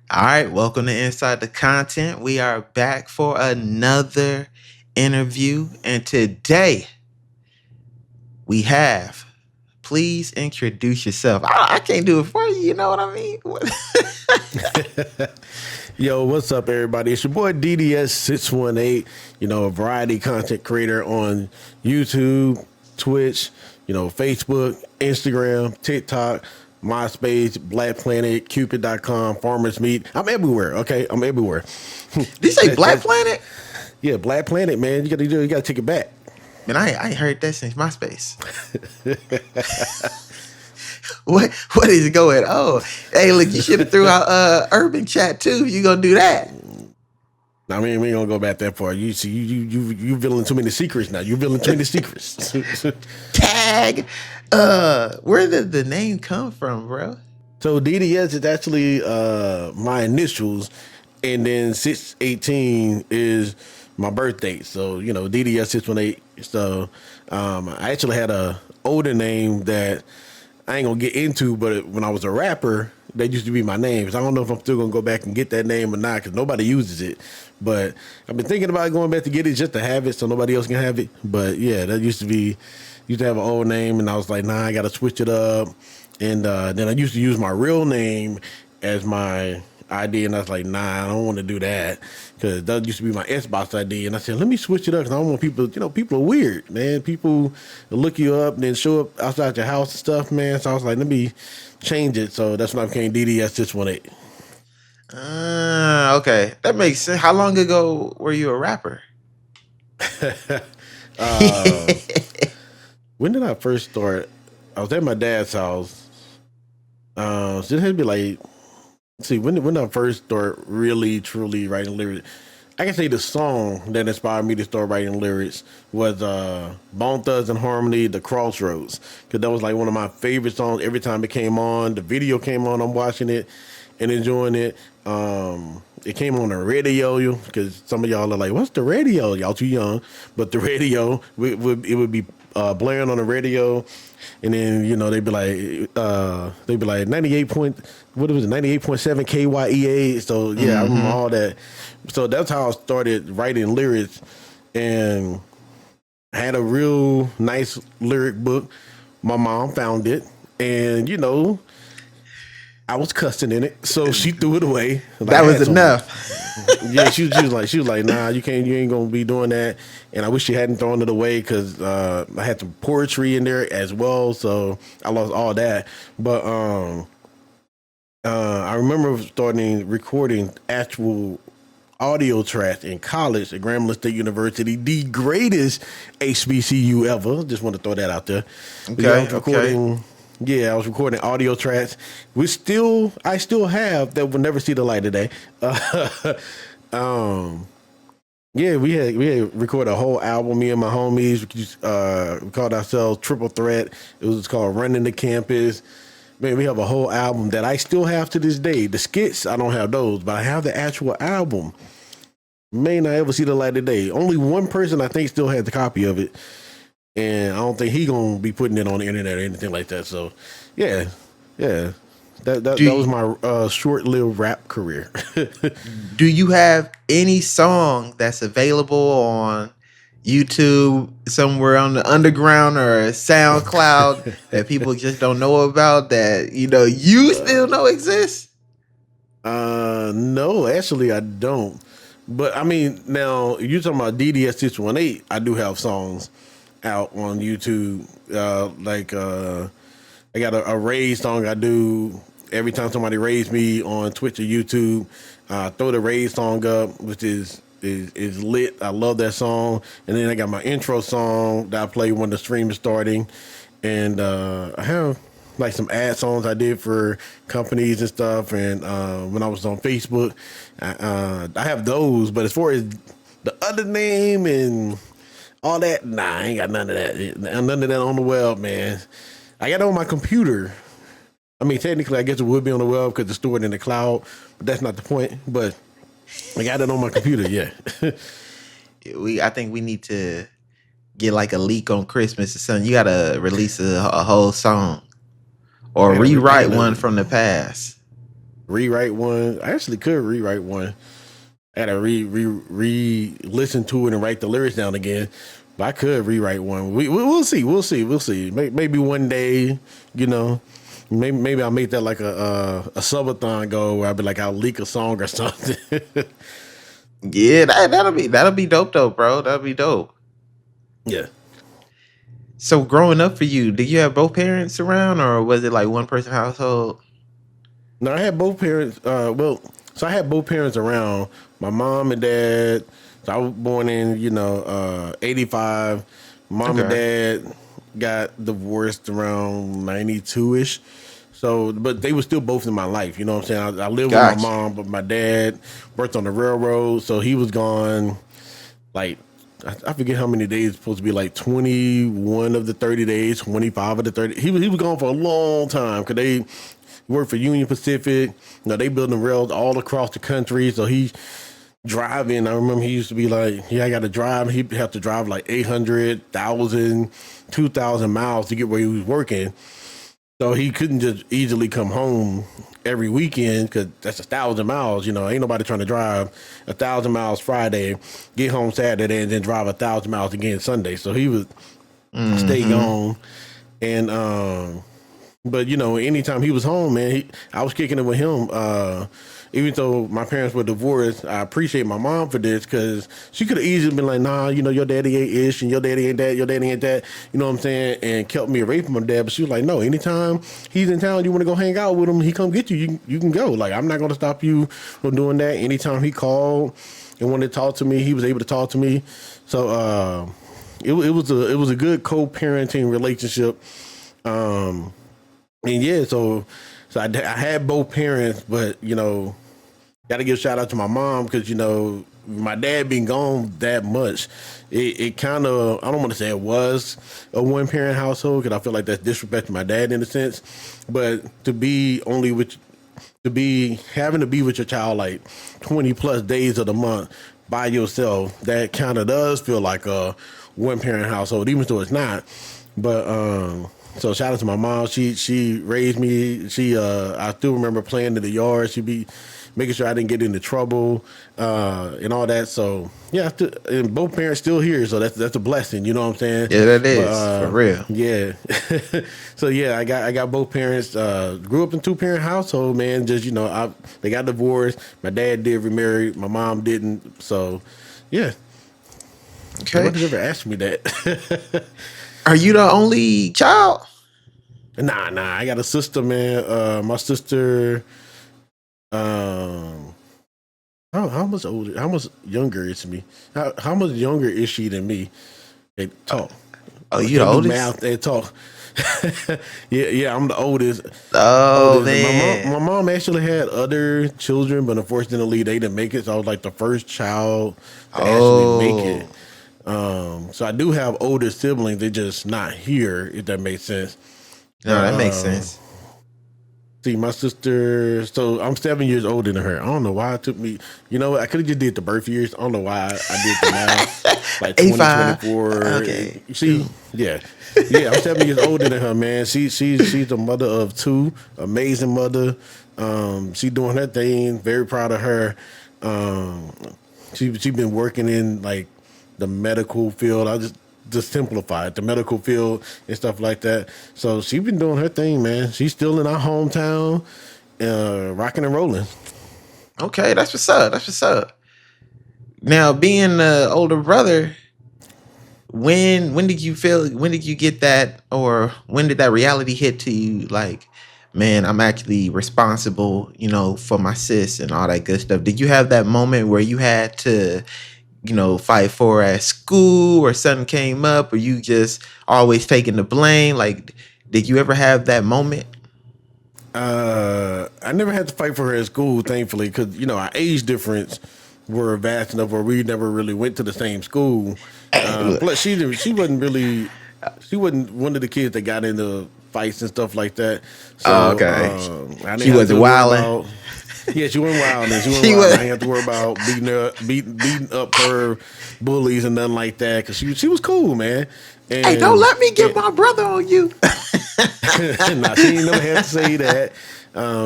All right, welcome to Inside the Content. We are back for another interview, and today we have. Please introduce yourself. I can't do it for you. You know what I mean? Yo, what's up, everybody? It's your boy DDS618, a variety content creator on YouTube, Twitch, Facebook, Instagram, TikTok, MySpace, Black Planet, Cupid.com, Farmers Meet. I'm everywhere, okay? I'm everywhere. Did you say Black Planet? Yeah, Black Planet, man. You gotta take it back. Man, I ain't heard that since MySpace. What is going on? Hey, look, you should have threw out Urban Chat too. You gonna do that? I mean, we ain't gonna go back that far. You see, you revealing too many secrets now. You revealing too many secrets. Tag. Where did the name come from, bro? So DDS is actually my initials, and then 618 is my birth date. So DDS 618. So I actually had a older name that I ain't gonna get into, but when I was a rapper, that used to be my name. So I don't know if I'm still gonna go back and get that name or not, because nobody uses it. But I've been thinking about going back to get it just to have it, so nobody else can have it. But yeah, that used to have an old name, and I was like, nah, I gotta switch it up. And then I used to use my real name as my ID, and I was like, nah, I don't want to do that, because that used to be my Xbox ID. And I said, let me switch it up, because I don't want people, people are weird, man. People look you up and then show up outside your house and stuff, man. So I was like, let me change it. So that's when I became DDS618. Okay, that makes sense. How long ago were you a rapper? When did I first start? I was at my dad's house. So it had to be like, see, when I first start really truly writing lyrics, I can say the song that inspired me to start writing lyrics was Bone Thugs and Harmony, The Crossroads, because that was like one of my favorite songs. Every time it came on, the video came on, I'm watching it and enjoying it. It came on the radio, because some of y'all are like, what's the radio? Y'all too young. But the radio, it would be blaring on the radio. And then, they'd be like 98.7 KYEA. So yeah, I remember all that. So that's how I started writing lyrics, and I had a real nice lyric book. My mom found it, and I was cussing in it, so she threw it away. That was enough. Yeah, she was like, nah, you ain't gonna be doing that. And I wish she hadn't thrown it away, because I had some poetry in there as well, so I lost all that. But I remember starting recording actual audio tracks in college at Grambling State University, the greatest HBCU ever. Just want to throw that out there. Okay. Yeah, I was recording audio tracks. I still have that will never see the light of day. Yeah, we had recorded a whole album. Me and my homies, we called ourselves Triple Threat. It was called Running the Campus. Man, we have a whole album that I still have to this day. The skits, I don't have those, but I have the actual album. May not ever see the light of day. Only one person I think still has the copy of it, and I don't think he gonna be putting it on the internet or anything like that. So, yeah. That was my short-lived rap career. Do you have any song that's available on YouTube, somewhere on the underground or SoundCloud that people just don't know about, that you still know exists? No, actually I don't. But I mean, now you're talking about DDS618. I do have songs out on YouTube. I got a raise song I do every time somebody raise me on Twitch or YouTube. Throw the raise song up, which is lit. I love that song. And then I got my intro song that I play when the stream is starting. And I have like some ad songs I did for companies and stuff. And when I was on Facebook, I have those. But as far as the other name and all that, nah, I ain't got none of that. None of that on the web, man. I got it on my computer. I mean, technically, I guess it would be on the web because it's stored in the cloud, but that's not the point. But I got it on my computer, yeah. I think we need to get like a leak on Christmas or something. You gotta release a whole song or rewrite one from the past. rewrite one. I actually could rewrite one. I had to listen to it and write the lyrics down again. But I could rewrite one. We'll see. We'll see. We'll see. Maybe one day, you know, maybe I'll make that like a subathon goal where I'll be like, I'll leak a song or something. Yeah, that'll be dope though, bro. That'll be dope. Yeah. So growing up for you, did you have both parents around, or was it like one person household? No, I had both parents. So I had both parents around. My mom and dad. So I was born in, 85. Mom and dad got divorced around 92 ish. So, but they were still both in my life. You know what I'm saying? I lived with my mom, but my dad worked on the railroad, so he was gone. Like, I forget how many days it's supposed to be. Like 21 of the 30 days, 25 of the 30. He was gone for a long time because they worked for Union Pacific. They building rails all across the country. So he driving. I remember he used to be like, I got to drive. He'd have to drive like 800, 1,000, 2,000 miles to get where he was working. So he couldn't just easily come home every weekend because that's 1,000 miles. Ain't nobody trying to drive 1,000 miles Friday, get home Saturday, and then drive 1,000 miles again Sunday. So he would stay gone. And but anytime he was home, man, I was kicking it with him. Even though my parents were divorced, I appreciate my mom for this because she could have easily been like, nah, your daddy ain't ish and your daddy ain't that, your daddy ain't that, you know what I'm saying, and kept me away from my dad. But she was like, no, anytime he's in town, you want to go hang out with him, he come get you, you can go. Like, I'm not going to stop you from doing that. Anytime he called and wanted to talk to me, he was able to talk to me. So it was a good co-parenting relationship. And yeah, so I had both parents, but got to give a shout out to my mom because my dad being gone that much, it kind of, I don't want to say it was a one parent household because I feel like that's disrespecting my dad in a sense, but having to be with your child like 20 plus days of the month by yourself, that kind of does feel like a one parent household, even though it's not. But so shout out to my mom. She raised me. I still remember playing in the yard. She'd be making sure I didn't get into trouble and all that. So yeah, and both parents still here. So that's a blessing. You know what I'm saying? Yeah, that is for real. Yeah. So yeah, I got both parents. Grew up in 2-parent household, man. Just they got divorced. My dad did remarry. My mom didn't. So yeah. Okay. Nobody's ever asked me that. Are you the only child? Nah. I got a sister, man. My sister, how much older? How much younger is me? How much younger is she than me? They talk. Oh, you the oldest? Math, they talk. yeah. I'm the oldest. Oh man. My mom actually had other children, but unfortunately they didn't make it. So I was like the first child to actually make it. So I do have older siblings. They're just not here, if that makes sense. No, that makes sense. See, my sister, so I'm 7 years older than her. I don't know why it took me, I could have just did the birth years. I don't know why I did the math. Like 2024. Okay. Yeah, I'm 7 years older than her, man. She's the mother of 2, amazing mother. She doing her thing, very proud of her. She been working in like the medical field. I just simplified the medical field and stuff like that. So she's been doing her thing, man. She's still in our hometown, rocking and rolling. Okay, that's what's up. Now, being the older brother, when did you get that, or when did that reality hit to you? Like, man, I'm actually responsible, for my sis and all that good stuff. Did you have that moment where you had to fight for at school, or something came up, or you just always taking the blame? Like, did you ever have that moment? I never had to fight for her at school, thankfully, because our age difference were vast enough where we never really went to the same school. Plus, she wasn't one of the kids that got into fights and stuff like that. So, okay. She wasn't wilding. Yeah, she wasn't wild. I didn't have to worry about beating up her bullies and nothing like that because she was cool, man. And, hey, don't let me get my brother on you. nah, she ain't never had to say that.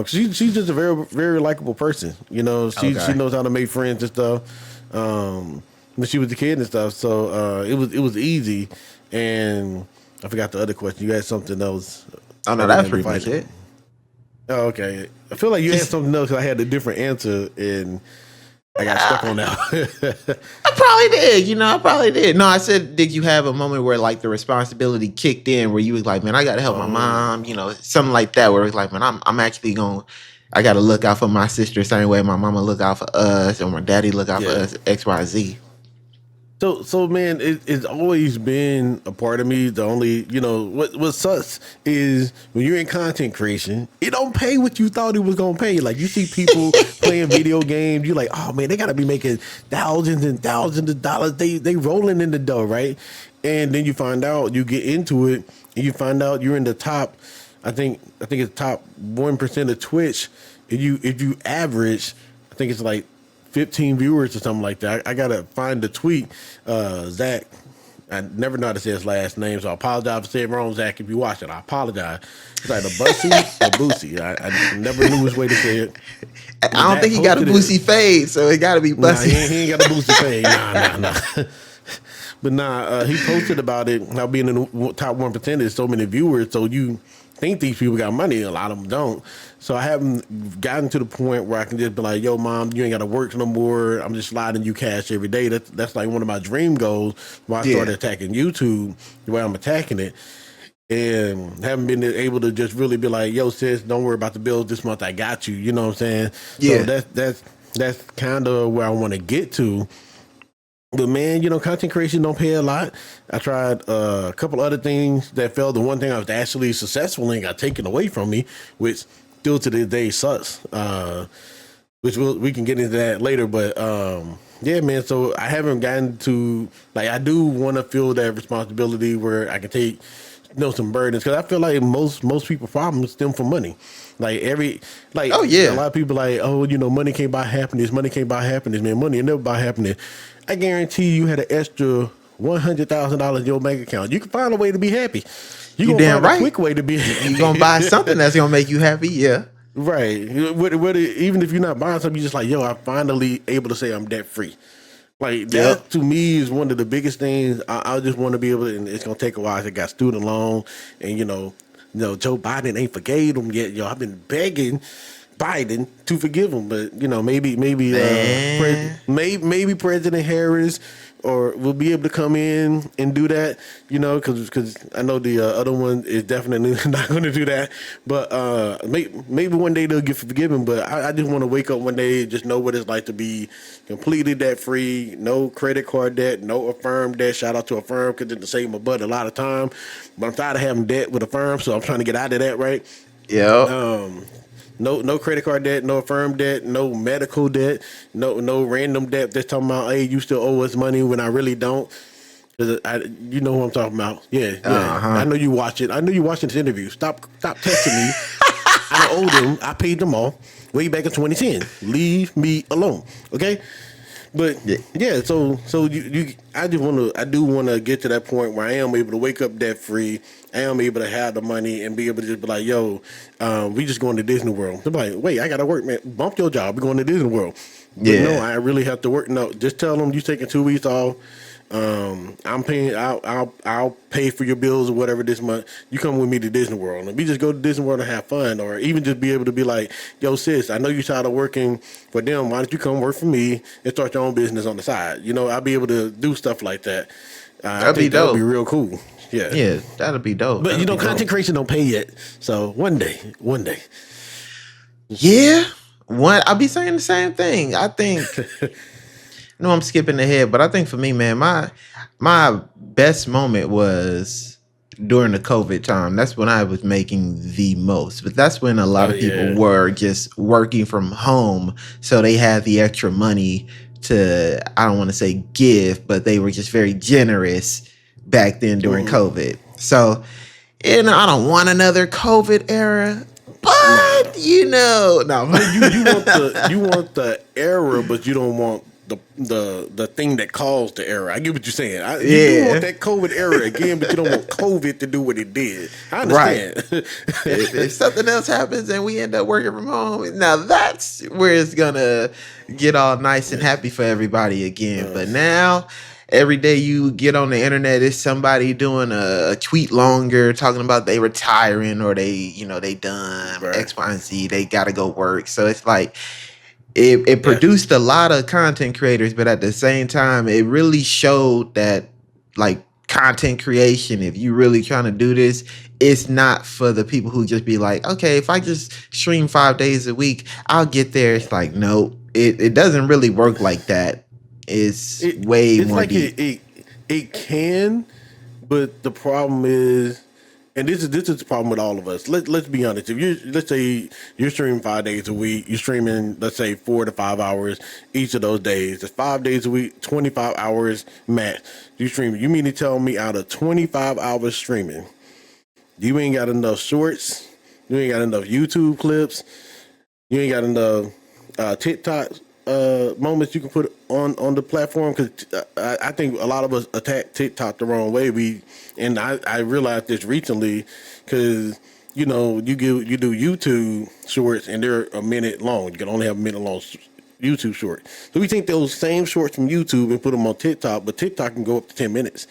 She's just a very very likable person. You know, she Okay. knows how to make friends and stuff. When she was a kid and stuff, so it was easy. And I forgot the other question. You had something else Oh no, other that's than the pretty much fighting. it. Oh, okay. I feel like you had Just something else. 'Cause I had a different answer, and I got stuck on that. I probably did. I probably did. No, I said, did you have a moment where like the responsibility kicked in, where you was like, man, I gotta help my Oh, mom, something like that, where it's like, man, I'm actually going. I gotta look out for my sister the same way my mama look out for us, or my daddy look out for yeah. us. X, Y, Z. So man, it's always been a part of me. The only, what sucks is when you're in content creation, it don't pay what you thought it was gonna pay. Like you see people playing video games, you're like, oh man, they gotta be making thousands and thousands of dollars. They rolling in the dough, right? And then you find out, you get into it, and you find out you're in the top. I think it's top 1% of Twitch. If you average, I think it's like 15 viewers or something like that. I gotta find the tweet. Zach, I never know how to say his last name, so I apologize for saying it wrong, Zach. If you watch it, I apologize. It's like a Bussy or Boosie. I never knew which way to say it. I But don't think Zach he got a posted it. boosie fade, so it gotta be Nah, bussy. he ain't got a Boosie pay. Nah. But he posted about it, how being in the top 1% is so many viewers, so you think these people got money, a lot of them don't. So I haven't gotten to the point where I can just be like, yo, mom, you ain't got to work no more. I'm just sliding you cash every day. That's like one of my dream goals when I Yeah. started attacking YouTube, the way I'm attacking it. And haven't been able to just really be like, yo, sis, don't worry about the bills this month. I got you. You know what I'm saying? So Yeah. that's kind of where I want to get to. But man, content creation don't pay a lot. I tried a couple other things that failed. The one thing I was actually successful in got taken away from me, which still to this day sucks. Which we can get into that later. But yeah, man. So I haven't gotten to, like, I do want to feel that responsibility where I can take some burdens, because I feel like most people problems stem from money. Like Oh a yeah. lot of people like, oh, money can't buy happiness. Money can't buy happiness, man. Money will never buy happiness. I guarantee you had an extra $100,000 in your bank account, you can find a way to be happy. You You gonna damn find a right. quick way to be You gonna buy something that's gonna make you happy? Yeah. right. Even if you're not buying something, you're just like, yo, I'm finally able to say I'm debt free. Like Yep. that to me is one of the biggest things. I just want to be able to, and it's gonna take a while. I got student loan, and Joe Biden ain't forgave them yet. I've been begging Biden to forgive him, but Man. maybe President Harris or will be able to come in and do that. Because I know the other one is definitely not going to do that. But maybe one day they'll get forgiven. But I just want to wake up one day and just know what it's like to be completely debt free, no credit card debt, no Affirm debt. Shout out to Affirm because it's saved my butt a lot of time. But I'm tired of having debt with Affirm, so I'm trying to get out of that. Right. Yep. No credit card debt, no Affirm debt, no medical debt, no random debt that's talking about, hey, you still owe us money when I really don't. 'Cause you know who I'm talking about. Yeah. I Uh-huh. know you watch it. I know you watching this interview. Stop testing me. I don't owe them. I paid them all way back in 2010. Leave me alone. Okay? But Yeah. yeah, so I do want to get to that point where I am able to wake up debt free. I am able to have the money and be able to just be like, yo, we just going to Disney World. They're like, wait, I gotta work, man. Bump your job. We're going to Disney World. But no, Yeah. I really have to work. No, just tell them you taking 2 weeks off. I'm paying. I'll pay for your bills or whatever this month. You come with me to Disney World, and we just go to Disney World and have fun, or even just be able to be like, "Yo, sis, I know you tired of working for them. Why don't you come work for me and start your own business on the side?" I'll be able to do stuff like that. I That'd be think that would be dope. real cool. Yeah. Yeah, that'd be dope. But That'd be content dope. creation don't pay yet. So one day. Yeah. I'll be saying the same thing. I think no, I'm skipping ahead, but I think for me, man, my best moment was during the COVID time. That's when I was making the most. But that's when a lot Oh of people yeah. were just working from home, so they had the extra money to, I don't want to say give, but they were just very generous back then during Mhm. COVID. So, I don't want another COVID era, Nah. but no. You want the era, but you don't want the thing that caused the error. I get what you're saying. You do want Yeah. that COVID error again, but you don't want COVID to do what it did. I Right. understand. If something else happens and we end up working from home, now that's where it's gonna get all nice and happy for everybody again. But now, every day you get on the internet, it's somebody doing a tweet longer, talking about they retiring or they done Right. X, Y, and Z. They gotta go work. So it's like it Yeah. produced a lot of content creators, but at the same time, it really showed that like content creation, if you really trying to do this, it's not for the people who just be like, okay, if I just stream 5 days a week, I'll get there. It's like, no, it doesn't really work like that. It's way It's more like deep. it can, but the problem is, and this is the problem with all of us. Let's be honest. If let's say you're streaming 5 days a week, you're streaming, let's say 4 to 5 hours each of those days. It's 5 days a week, 25 hours max. You stream. You mean to tell me out of 25 hours streaming, you ain't got enough shorts, you ain't got enough YouTube clips, you ain't got enough TikTok moments you can put on the platform? Because I think a lot of us attack TikTok the wrong way. I realized this recently because you do YouTube shorts and they're a minute long. You can only have a minute long YouTube short. So we take those same shorts from YouTube and put them on TikTok, but TikTok can go up to 10 minutes.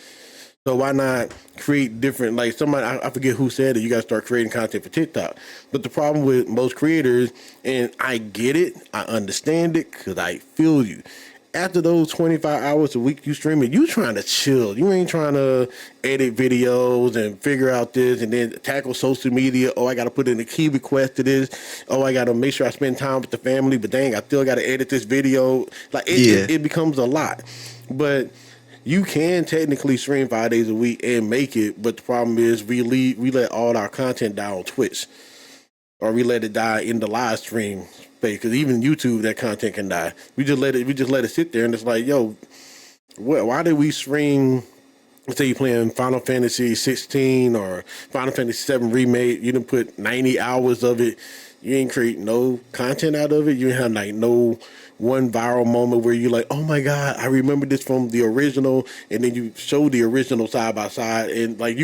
So why not create different, like somebody, I forget who said it, you got to start creating content for TikTok. But the problem with most creators, and I get it, I understand it, because I feel you. After those 25 hours a week you streaming, you trying to chill. You ain't trying to edit videos and figure out this and then tackle social media. Oh, I got to put in a key request to this. Oh, I got to make sure I spend time with the family. But dang, I still got to edit this video. Like it becomes a lot. But you can technically stream 5 days a week and make it, but the problem is we let all our content die on Twitch, or we let it die in the live stream space. Because even YouTube, that content can die. We just let it sit there, and it's like, yo, why did we stream? Let's say you're playing Final Fantasy 16 or Final Fantasy 7 remake. You didn't put 90 hours of it. You ain't create no content out of it. You have like no one viral moment where you're like, oh my God, I remember this from the original, and then you show the original side by side, and like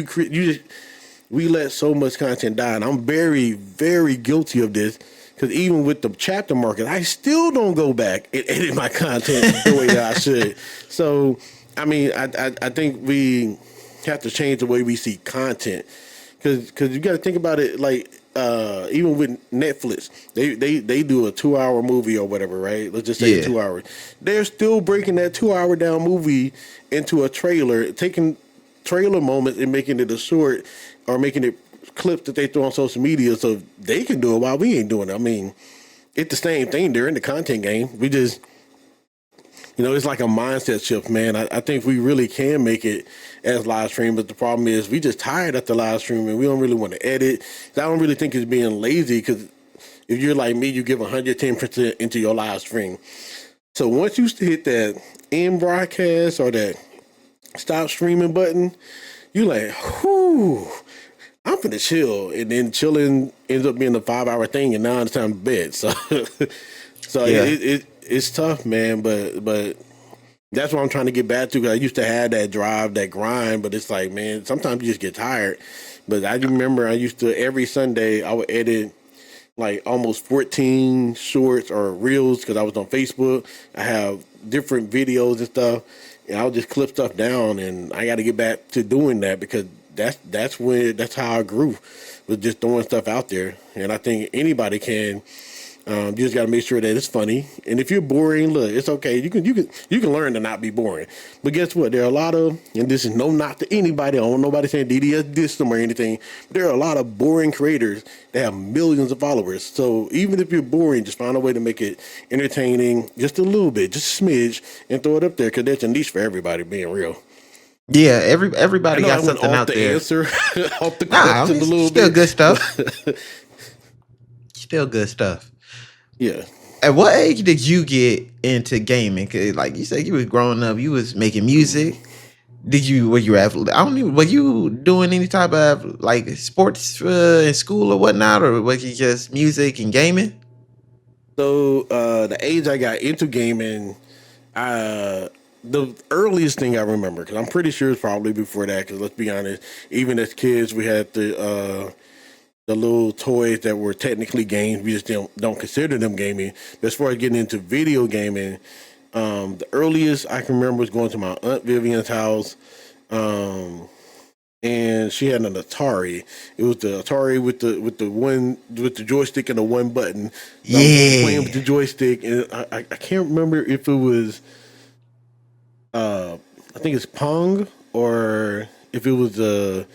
we let so much content die, and I'm very, very guilty of this, because even with the chapter market, I still don't go back and edit my content the way that I should. So, I mean, I think we have to change the way we see content, because you got to think about it like, even with Netflix, they do a 2-hour movie or whatever, right? Let's just say 2 hours. They're still breaking that 2 hour down movie into a trailer, taking trailer moments and making it a short, or making it clips that they throw on social media so they can do it while we ain't doing it. I mean, it's the same thing. They're in the content game. We just, it's like a mindset shift, man. I think we really can make it as live stream, but the problem is we just tired after live stream and we don't really want to edit. I don't really think it's being lazy, because if you're like me, you give 110% into your live stream. So once you hit that end broadcast or that stop streaming button, you're like, whew, I'm finna chill. And then chilling ends up being a 5-hour thing, and now it's time to bed. So, it's tough, man, but that's what I'm trying to get back to, because I used to have that drive, that grind, but it's like, man, sometimes you just get tired. But I remember I used to, every Sunday, I would edit like almost 14 shorts or reels, because I was on Facebook. I have different videos and stuff, and I would just clip stuff down, and I got to get back to doing that, because that's how I grew, was just throwing stuff out there. And I think anybody can. You just got to make sure that it's funny. And if you're boring, look, it's okay. You can learn to not be boring. But guess what? There are a lot of, and this is no knock to anybody. I don't want nobody saying DDS dissed them or anything. But there are a lot of boring creators that have millions of followers. So even if you're boring, just find a way to make it entertaining, just a little bit, just a smidge, and throw it up there, because there's a niche for everybody, being real. Yeah, everybody got something out there. Answer, off the Nah, question a little still bit. good stuff. Still good stuff. Yeah. At what age did you get into gaming? 'Cause like you said, you was growing up, you was making music. Were you doing any type of like sports in school or whatnot, or was you just music and gaming? So the age I got into gaming, The earliest thing I remember, because I'm pretty sure it's probably before that. Because let's be honest, even as kids, we had the little toys that were technically games. We just don't consider them gaming. But as far as getting into video gaming, the earliest I can remember was going to my Aunt Vivian's house. And she had an Atari. It was the Atari with the joystick and the one button. So I was playing with the joystick, and I can't remember if it was I think it's Pong, or if it was a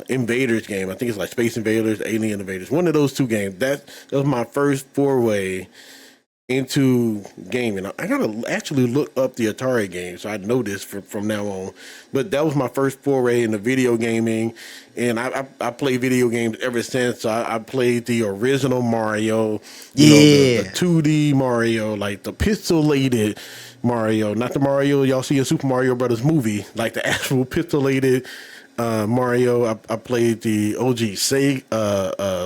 Invaders game. I think it's like Space Invaders, Alien Invaders. One of those two games. That was my first foray into gaming. I gotta actually look up the Atari game so I know this from now on. But that was my first foray into video gaming, and I play video games ever since. So I played the original Mario, the 2D Mario, like the pixelated Mario, not the Mario y'all see in Super Mario Brothers movie, like the actual pixelated Mario. I played the OG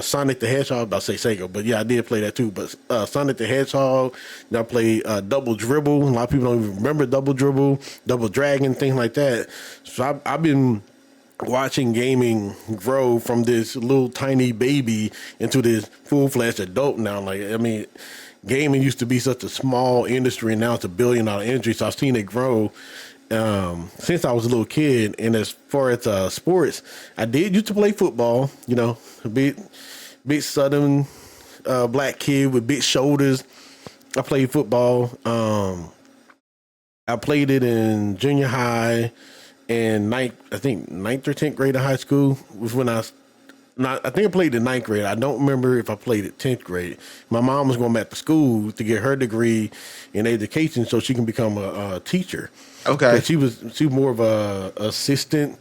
Sonic the Hedgehog. I'll say Sega, but yeah, I did play that too. But Sonic the Hedgehog. I played Double Dribble. A lot of people don't even remember Double Dribble, Double Dragon, things like that. So I've been watching gaming grow from this little tiny baby into this full-fledged adult now. Like, I mean, gaming used to be such a small industry, and now it's $1 billion industry. So I've seen it grow since I was a little kid. And as far as sports, I did used to play football. A big southern black kid with big shoulders. I played football. I played it in junior high and ninth or 10th grade of high school was when I think I played in ninth grade. I don't remember if I played at 10th grade. My mom was going back to school to get her degree in education so she can become a teacher. Okay. But she was more of a assistant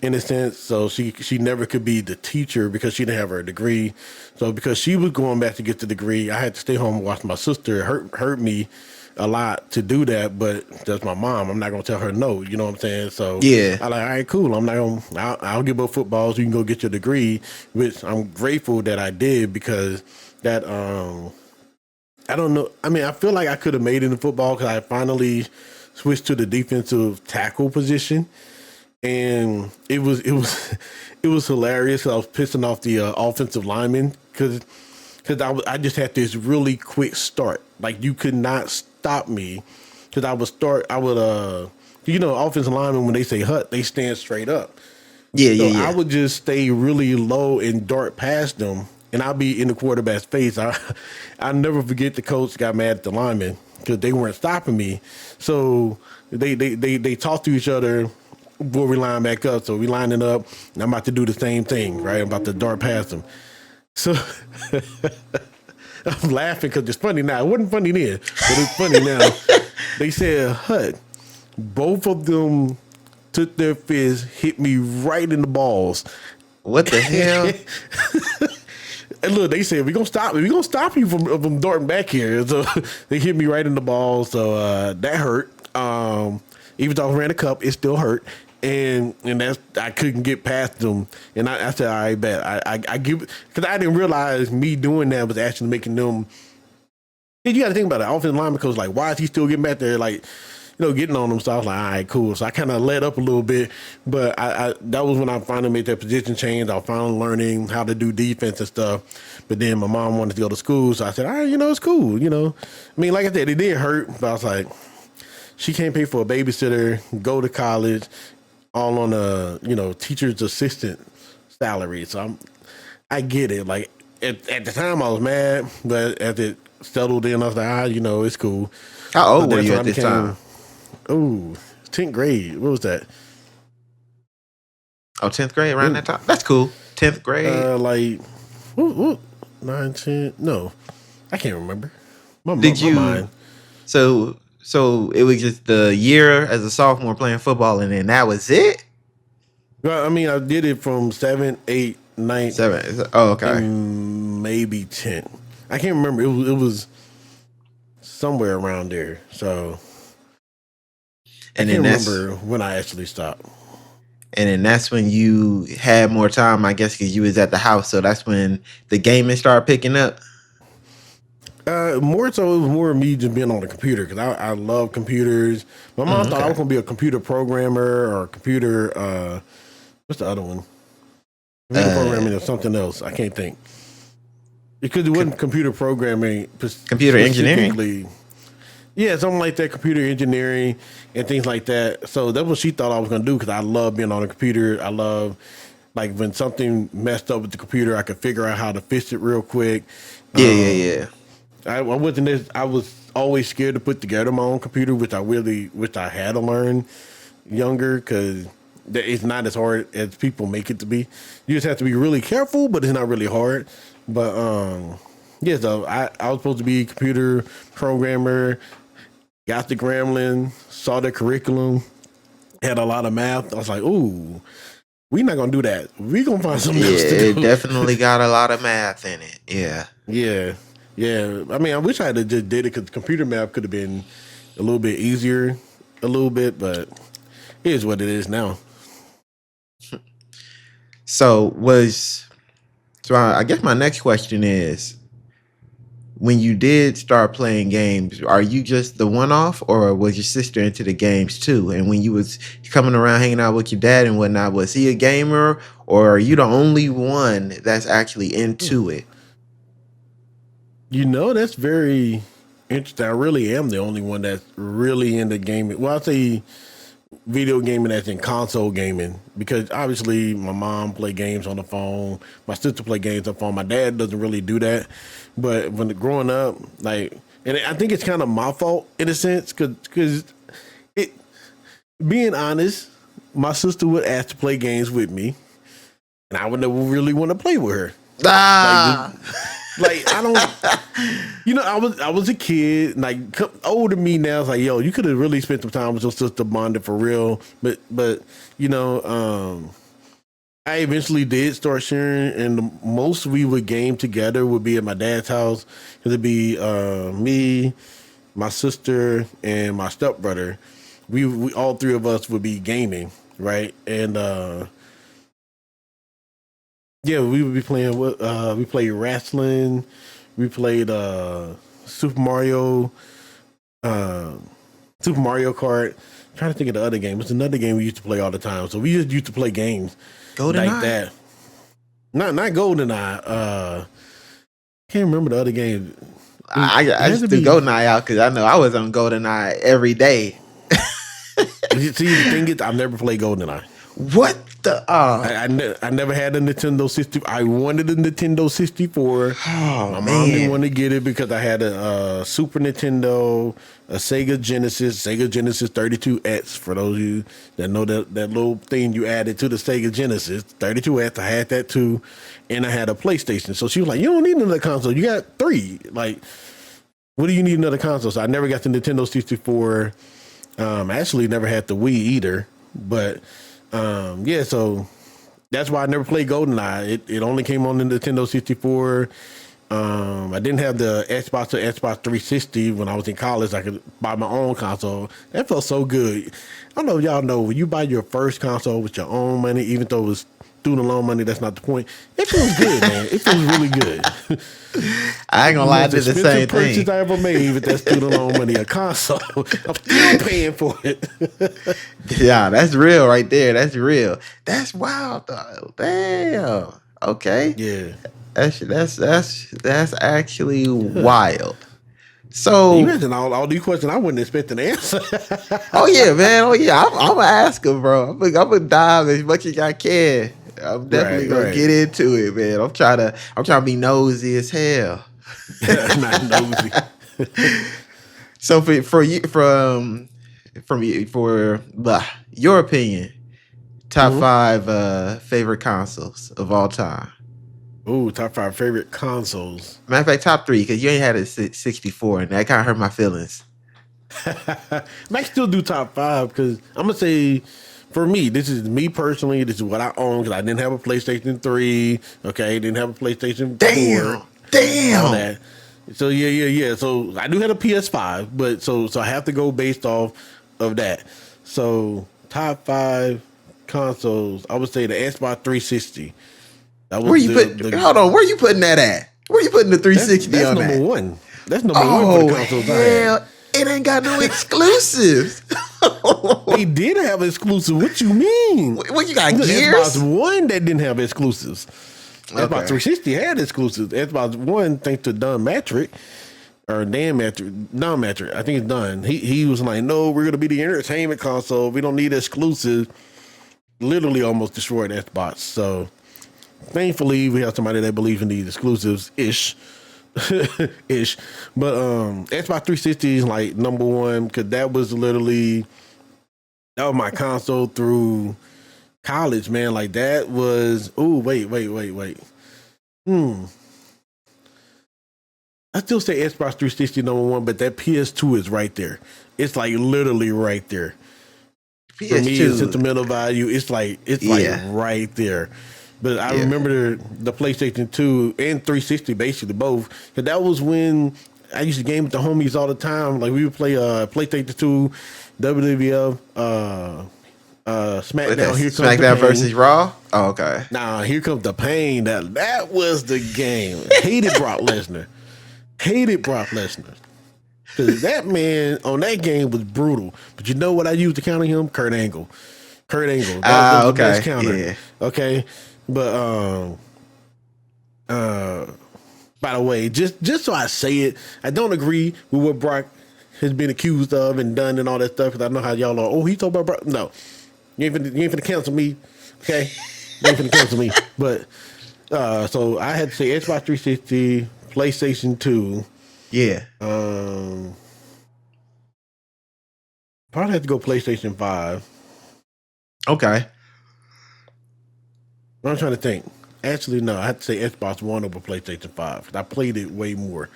in a sense, so she never could be the teacher because she didn't have her degree. So because she was going back to get the degree, I had to stay home and watch my sister. It hurt me a lot to do that, but that's my mom. I'm not gonna tell her no. You know what I'm saying? So yeah, I like, all right, cool. I'm not gonna. I'll give up football so you can go get your degree, which I'm grateful that I did because that I don't know. I mean, I feel like I could have made it in football because I finally switched to the defensive tackle position, and it was hilarious. I was pissing off the offensive lineman because I just had this really quick start. Like, you could not stop me because offensive linemen, when they say hut, they stand straight up. I would just stay really low and dart past them, and I'll be in the quarterback's face. I'll never forget the coach got mad at the linemen because they weren't stopping me. So they talk to each other before we line back up. So we lining up, and I'm about to do the same thing, right? I'm about to dart past them. So I'm laughing because it's funny now. It wasn't funny then, but it's funny now. They said, hut. Both of them took their fist, hit me right in the balls. What the hell? And look, they said, we're going to stop you from darting back here. So they hit me right in the balls. So that hurt. Even though I ran a cup, it still hurt. And I couldn't get past them. And I said, all right, bet. I give, because I didn't realize me doing that was actually making them. You got to think about it. Offensive lineman coach, like, why is he still getting back there? Like, getting on them. So I was like, all right, cool. So I kind of let up a little bit. But that was when I finally made that position change. I was finally learning how to do defense and stuff. But then my mom wanted to go to school. So I said, all right, it's cool. I mean, like I said, it did hurt. But I was like, she can't pay for a babysitter, go to college, all on a teacher's assistant salary. So I get it. Like at the time I was mad, but as it settled in, I was like, it's cool. How old were you at this time? Oh, 10th grade. What was that? Oh, 10th grade, around that time. That's cool. 10th grade. Like what? 9, 10? No, I can't remember. My mind. So it was just the year as a sophomore playing football, and then that was it? Well, I mean, I did it from 7, 8, 9. 7. Oh, okay. Maybe 10. I can't remember. It was somewhere around there. So and I can't remember when I actually stopped. And then that's when you had more time, I guess, because you was at the house. So that's when the gaming started picking up. More so, it was more me just being on the computer because I love computers. My mom thought I was Okay. going to be a computer programmer or a computer. What's the other one? Computer Uh, programming or something else. I can't think. Because it wasn't computer programming computer engineering. specifically. Yeah, something like that, computer engineering and things like that. So that's what she thought I was going to do because I love being on a computer. I love, like, when something messed up with the computer, I could figure out how to fix it real quick. Yeah, yeah, yeah. I wasn't this. I was always scared to put together my own computer, which I had to learn younger because it's not as hard as people make it to be. You just have to be really careful, but it's not really hard. But yeah. So I was supposed to be a computer programmer. Got the Gremlin, saw the curriculum, had a lot of math. I was like, ooh, we're not gonna do that. We're gonna find something Yeah, else to it do. definitely got a lot of math in it. Yeah. Yeah, yeah. I mean, I wish I had just did it because computer math could have been a little bit easier, a little bit, but it is what it is now. So was so I guess my next question is, when you did start playing games, are you just the one off, or was your sister into the games too? And when you was coming around hanging out with your dad and whatnot, was he a gamer, or are you the only one that's actually into it? You know, that's very interesting. I really am the only one that's really into gaming. Well, I say video gaming as in console gaming because obviously my mom play games on the phone, my sister play games on the phone. My dad doesn't really do that, but when growing up, like, and I think it's kind of my fault in a sense because it. Being honest, my sister would ask to play games with me, and I would never really want to play with her. Like, Ah, like I don't. You know, I was a kid, like older me now. It's like, yo, you could have really spent some time with your sister bonded for real. But you know, I eventually did start sharing, and the most we would game together would be at my dad's house. It'd be me, my sister, and my stepbrother. We all three of us would be gaming, right? And yeah, we would be playing. We played wrestling. We played Super Mario, uh, Super Mario Kart. I'm trying to think of the other game. It's another game we used to play all the time. So we just used to play games Golden like Eye. that. Not GoldenEye. Can't remember the other game. It I has just to threw be. Golden Eye out because I know I was on Golden Eye every day. You see, the thing is, I've never played GoldenEye. What the? I never had a Nintendo 60. I wanted a Nintendo 64. Oh My mom didn't man. want to get it because I had a Super Nintendo, a Sega Genesis 32X. For those of you that know that little thing you added to the Sega Genesis, 32X. I had that too, and I had a PlayStation. So she was like, "You don't need another console. You got three. Like, what do you need another console?" So I never got the Nintendo 64. I actually never had the Wii either, but yeah, so that's why I never played GoldenEye. It only came on the Nintendo 64. I didn't have the Xbox or Xbox 360 when I was in college. I could buy my own console. That felt so good. I don't know if y'all know when you buy your first console with your own money, even though it was student loan money, that's not the point. It feels good, man. It feels really good. I ain't gonna The lie, I most did the expensive same purchase thing. I ever made with that student loan money, a console. I'm still paying for it. Yeah, that's real right there. That's real. That's wild though. Damn. Okay. Yeah. That's actually Yeah. wild. You So, asking all these questions I wouldn't expect an answer. oh yeah, man. Oh yeah, I'm gonna ask him, bro. I'm gonna dive as much as I can. I'm definitely Right, gonna right. get into it, man. I'm trying to be nosy as hell. Not nosy. So for you from you for your opinion, top Hmm. five favorite consoles of all time. Ooh, top five favorite consoles. Matter of fact, top three because you ain't had a 64, and that kind of hurt my feelings. I might still do top five because I'm gonna say, for me, this is me personally. This is what I own because I didn't have a PlayStation 3. Okay, didn't have a PlayStation 4. Damn, All damn. that. So yeah. So I do have a PS5, but so I have to go based off of that. So top five consoles, I would say the Xbox 360. That Where was you put? the Hold on, where you putting that at? Where you putting the 360 that's on number that? one. That's number one for the Oh consoles I had. hell, it ain't got no exclusives. They did have exclusives. What you mean? What you got, The Gears? Xbox One that didn't have exclusives. Okay. Xbox 360 had exclusives. Xbox One, thanks to Don Matrick, or Dan Matrick, Don Matrick, I think it's Don. He was like, no, we're gonna be the entertainment console. We don't need exclusives. Literally almost destroyed Xbox. So thankfully we have somebody that believes in these exclusives ish. Ish. But Xbox 360 is like number one because that was my console through college, man. Like that was wait. I still say Xbox 360 number one, but that PS2 is right there. It's like literally right there. PS2. For me, it's sentimental value. It's like right there. But I remember the PlayStation 2 and 360, basically both. Because that was when I used to game with the homies all the time. Like we would play PlayStation 2, WWF, SmackDown. Here comes SmackDown versus Raw. Oh, okay. Nah, here comes the pain. That was the game. Hated Brock Lesnar. Because that man on that game was brutal. But you know what I used to counter him? Kurt Angle. That was the best counter. Yeah. Okay. But by the way, just so I say it, I don't agree with what Brock has been accused of and done and all that stuff. Because I know how y'all are. Oh, he talked about Brock. No, you ain't finna cancel me. Okay, you ain't finna cancel me. But so I had to say Xbox 360, PlayStation 2. Yeah. Probably have to go PlayStation 5. Okay. I'm trying to think. Actually, no, I have to say Xbox One over PlayStation 5 because I played it way more.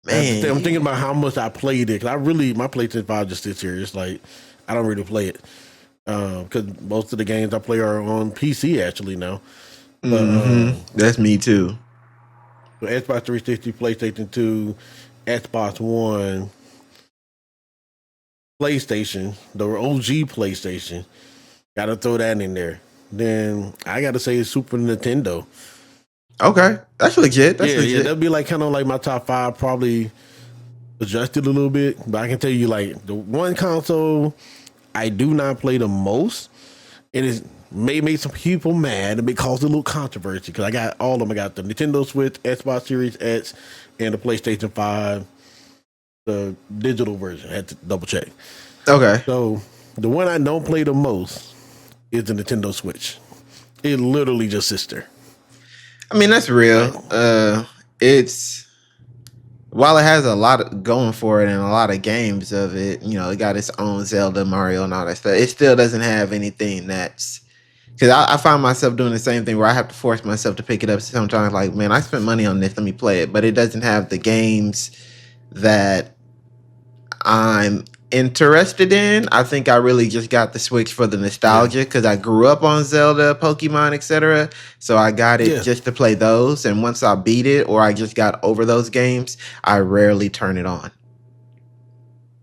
Man, I'm thinking about how much I played it because my PlayStation 5 just sits here. It's like I don't really play it because most of the games I play are on PC actually now. But, that's me too. So Xbox 360, PlayStation 2, Xbox One, PlayStation, the OG PlayStation. Got to throw that in there. Then I got to say Super Nintendo. Okay, that's legit. Yeah, that'd be like kind of like my top 5, probably adjusted a little bit. But I can tell you, like the one console I do not play the most, and it may make some people mad and may cause a little controversy because I got all of them. I got the Nintendo Switch, Xbox Series X, and the PlayStation 5, the digital version. I had to double check. Okay. So the one I don't play the most is the Nintendo Switch. It literally just sits there. I mean, that's real. It's while it has a lot going for it and a lot of games of it, you know, it got its own Zelda, Mario, and all that stuff. It still doesn't have anything that's because I find myself doing the same thing where I have to force myself to pick it up sometimes. Like, man, I spent money on this, let me play it, but it doesn't have the games that I'm interested in. I think I really just got the Switch for the nostalgia because I grew up on Zelda, Pokemon, etc. So I got it just to play those. And once I beat it or I just got over those games, I rarely turn it on.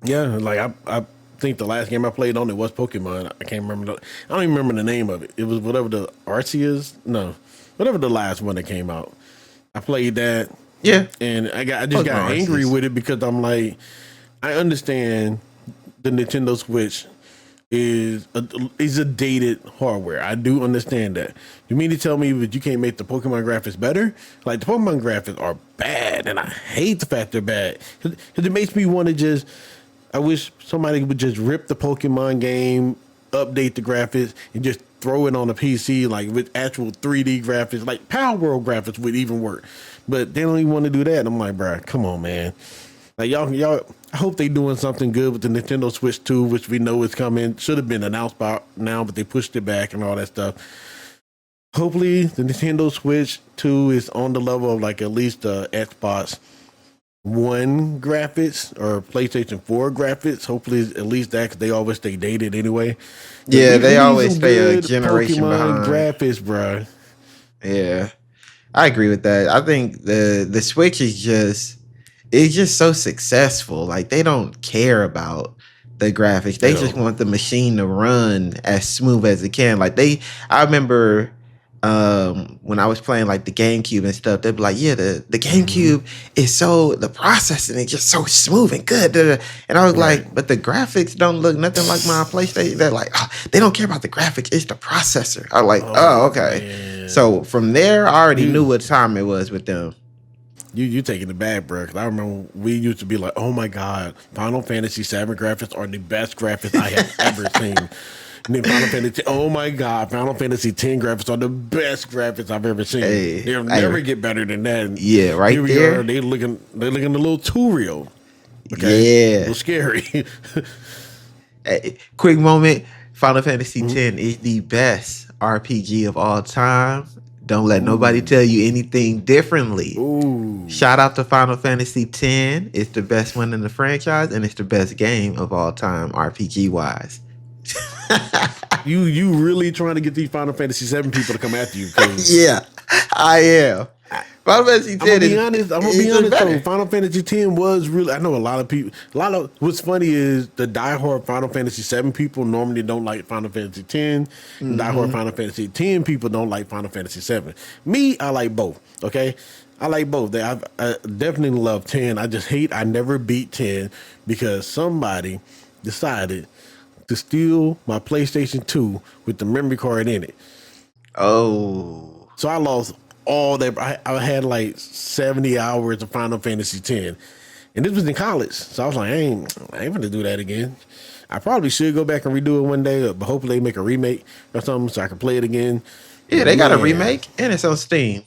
Yeah, like I think the last game I played on it was Pokemon. I can't remember. I don't even remember the name of it. It was whatever the Arceus. No, whatever the last one that came out. I played that. Yeah, and I just got angry with it because I'm like, I understand the Nintendo Switch is a dated hardware. I do understand that. You mean to tell me that you can't make the Pokemon graphics better? Like the Pokemon graphics are bad, and I hate the fact they're bad because it makes me want to just. I wish somebody would just rip the Pokemon game, update the graphics, and just throw it on a PC like with actual 3D graphics, like Power World graphics would even work. But they don't even want to do that. I'm like, bro, come on, man. Like y'all. I hope they doing something good with the Nintendo Switch 2, which we know is coming. Should have been announced by now, but they pushed it back and all that stuff. Hopefully, the Nintendo Switch 2 is on the level of like at least the Xbox One graphics or PlayStation 4 graphics. Hopefully, at least that because they always stay dated anyway. Yeah, they always stay a generation Pokemon behind. Graphics, bro. Yeah, I agree with that. I think the Switch is just so successful. Like they don't care about the graphics. They just want the machine to run as smooth as it can. I remember when I was playing like the GameCube and stuff, they'd be like, yeah, the GameCube is so, the processing is just so smooth and good. Da, da. And I was Right. like, but the graphics don't look nothing like my PlayStation. They're like, oh, they don't care about the graphics, it's the processor. I was like, oh, Oh okay. man. So from there, I already knew You what time it was with them. you taking it back, bro. Cause I remember we used to be like, oh my god, Final Fantasy VII graphics are the best graphics I have ever seen. And then Final Fantasy, oh my god, Final Fantasy X graphics are the best graphics I've ever seen. Hey, They'll never get better than that. And yeah, right here we there. are. They're looking a little too real. Okay, a Yeah. little scary. Quick moment. Final Fantasy X Mhm. is the best RPG of all time. Don't let nobody Ooh, tell you anything differently. ooh. Shout out to Final Fantasy X. It's the best one in the franchise, and it's the best game of all time, RPG wise. You really trying to get these Final Fantasy VII people to come after you? Because Yeah, I am. Final Fantasy X I'm gonna be is, honest. I'm gonna be is just honest. Though better. Final Fantasy X was really. I know a lot of people. A lot of what's funny is the diehard Final Fantasy VII people normally don't like Final Fantasy X. And diehard Hmm. Final Fantasy X people don't like Final Fantasy VII. Me, I like both. Okay, I like both. I definitely love 10. I just hate I never beat 10 because somebody decided to steal my PlayStation 2 with the memory card in it. Oh, So I lost all that. I had like 70 hours of Final Fantasy X. And this was in college. So I was like, I ain't gonna do that again. I probably should go back and redo it one day, but hopefully they make a remake or something so I can play it again. yeah, But they got a man, remake, and it's on Steam.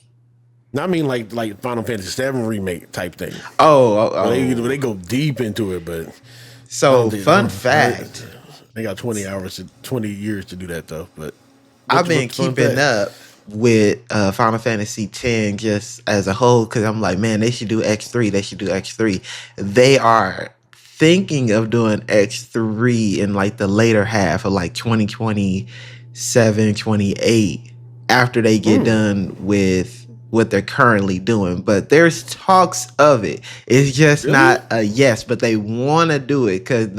I mean like Final Fantasy VII remake type thing. Oh, oh, Where they oh. go deep into it, but I So, don't think I fun don't, fact. they got 20 years to do that though. But I've what's been the fun keeping fact? up with Final Fantasy X just as a whole because I'm like, man, they should do X3. They should do X3. They are thinking of doing X3 in like the later half of like 2027, 28 after they get Mm, done with what they're currently doing. But there's talks of it. It's just really? not a yes, but they want to do it because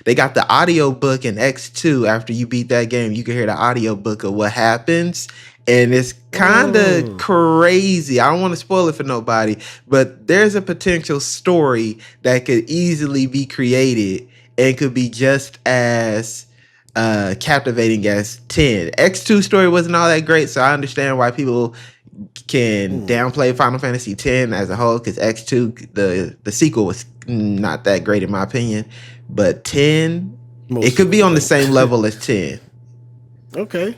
they got the audio book in X2. After you beat that game, you can hear the audio book of what happens. And it's kind of Mm, crazy. I don't want to spoil it for nobody, but there's a potential story that could easily be created and could be just as captivating as 10. X2 story wasn't all that great, so I understand why people can mm. downplay Final Fantasy X as a whole because X2, the sequel, was not that great in my opinion. But 10, it Most could be on the sequels same ain't. level as 10. Okay.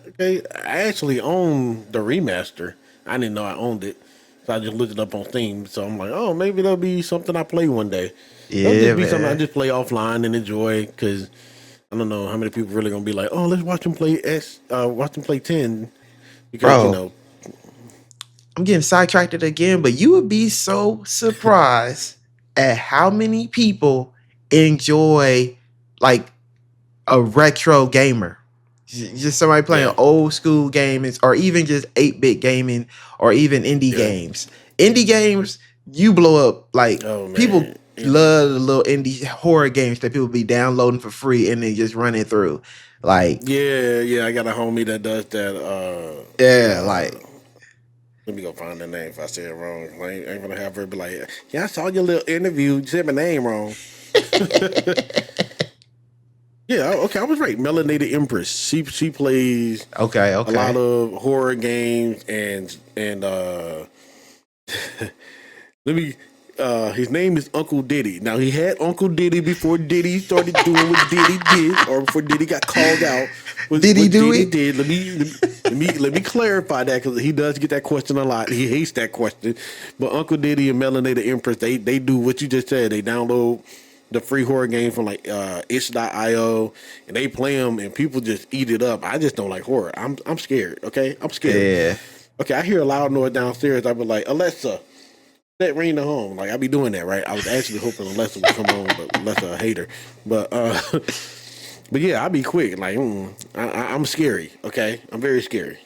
Okay. I actually own the remaster. I didn't know I owned it. So I just looked it up on Steam. So I'm like, oh, maybe that'll be something I play one day. That'll Yeah, just be something I man. just play offline and enjoy because I don't know how many people really gonna be like, oh, let's watch them play watch them play 10 because Bro, I'm getting sidetracked again, but you would be so surprised at how many people enjoy like a retro gamer. Just somebody playing yeah. old school games or even just 8-bit gaming or even indie Yeah. games. Indie games, you blow up like Oh people man. love the little indie horror games that people be downloading for free and then just running through. Like, Yeah, yeah, I got a homie that does that. yeah, like Let me go find the name if I say it wrong. I ain't gonna have her be like, yeah, I saw your little interview. You said my name wrong. Yeah, okay, I was right. Melanated Empress. She plays okay, a lot okay. of horror games and let me his name is Uncle Diddy. Now he had Uncle Diddy before Diddy started doing what Diddy did, or before Diddy got called out. Did he What do Diddy it? did. Let me clarify that because he does get that question a lot. He hates that question. But Uncle Diddy and Melanated Empress, they do what you just said. They download the free horror game from like itch.io and they play them and people just eat it up. I just don't like horror. I'm scared. Okay, I'm scared. Yeah. Okay, I hear a loud noise downstairs. I be like, Alexa, set Raina home. Like I be doing that, right? I was actually hoping Alexa would come home, but Alexa a hater. But but yeah, I be quick. Like I'm scary. Okay, I'm very scary.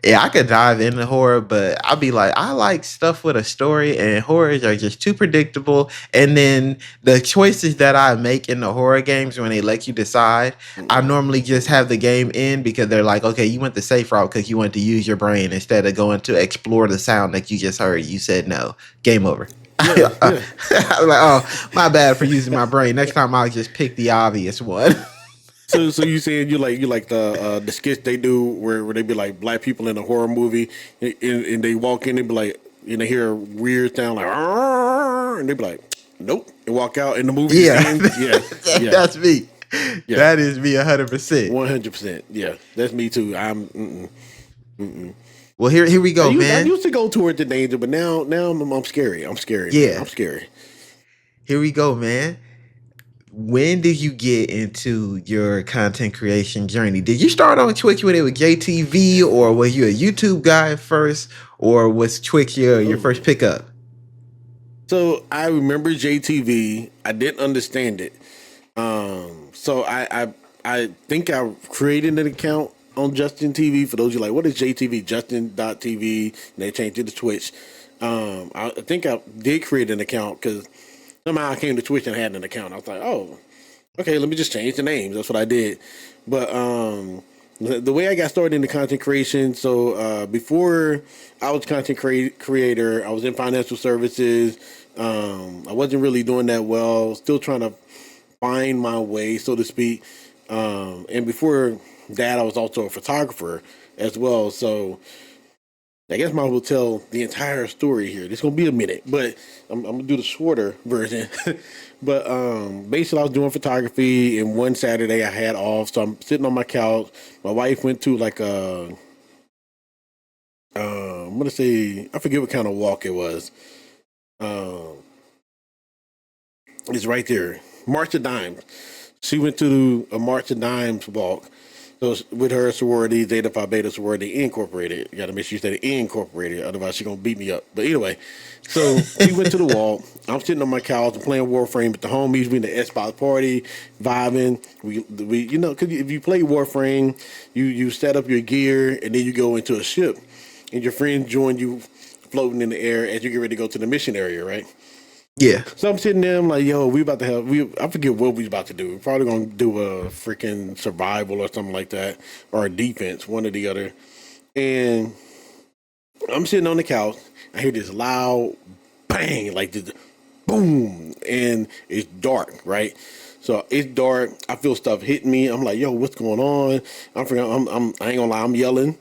Yeah, I could dive into horror, but I'll be like, I like stuff with a story, and horrors are just too predictable. And then the choices that I make in the horror games when they let you decide, I normally just have the game end because they're like, okay, you went the safe route because you want to use your brain instead of going to explore the sound that you just heard. You said no, game over. Yeah, yeah. I'm like, oh, my bad for using my brain. Next time I'll just pick the obvious one. So you saying you like the sketch they do where they be like black people in a horror movie and they walk in and be like and they hear a weird sound like "Arr!" and they be like nope and walk out and the movie Yeah, ends. Yeah, yeah, that's me. yeah. That is me 100%. 100%. Yeah, that's me too. Well, here we go, I man. used to go toward the danger, but now I'm scary. I'm scary, man. Yeah, I'm scary. here we go, man. When did you get into your content creation journey? Did you start on Twitch when it was JTV, or was you a YouTube guy first, or was Twitch your first pickup? So I remember JTV. I didn't understand it. So I think I created an account on Justin TV. For those of you like, what is JTV? Justin.tv. And they changed it to Twitch. I think I did create an account because somehow I came to Twitch and had an account. I was like, oh, okay, let me just change the names. That's what I did. But the way I got started into content creation, so before I was content creator, I was in financial services. I wasn't really doing that well. Still trying to find my way, so to speak. And before that, I was also a photographer as well. So I guess I will tell the entire story here. It's gonna be a minute, but I'm gonna do the shorter version. But basically, I was doing photography, and one Saturday I had off, so I'm sitting on my couch. My wife went to like I'm gonna say I forget what kind of walk it was. It's right there, March of Dimes. She went to a March of Dimes walk. So with her sorority, Zeta Phi Beta sorority incorporated. You got to make sure you say the incorporated, otherwise she's gonna beat me up. But anyway, so we went to the wall. I'm sitting on my couch and playing Warframe with the homies. We in the Xbox party, vibing. We you know, because if you play Warframe, you set up your gear and then you go into a ship, and your friends join you floating in the air as you get ready to go to the mission area, right? Yeah. So I'm sitting there, I'm like, yo, we about to have, I forget what we about to do. We're probably going to do a freaking survival or something like that, or a defense, one or the other. And I'm sitting on the couch. I hear this loud bang, like this boom, and it's dark, right? So it's dark. I feel stuff hitting me. I'm like, yo, what's going on? I ain't gonna lie, I'm yelling.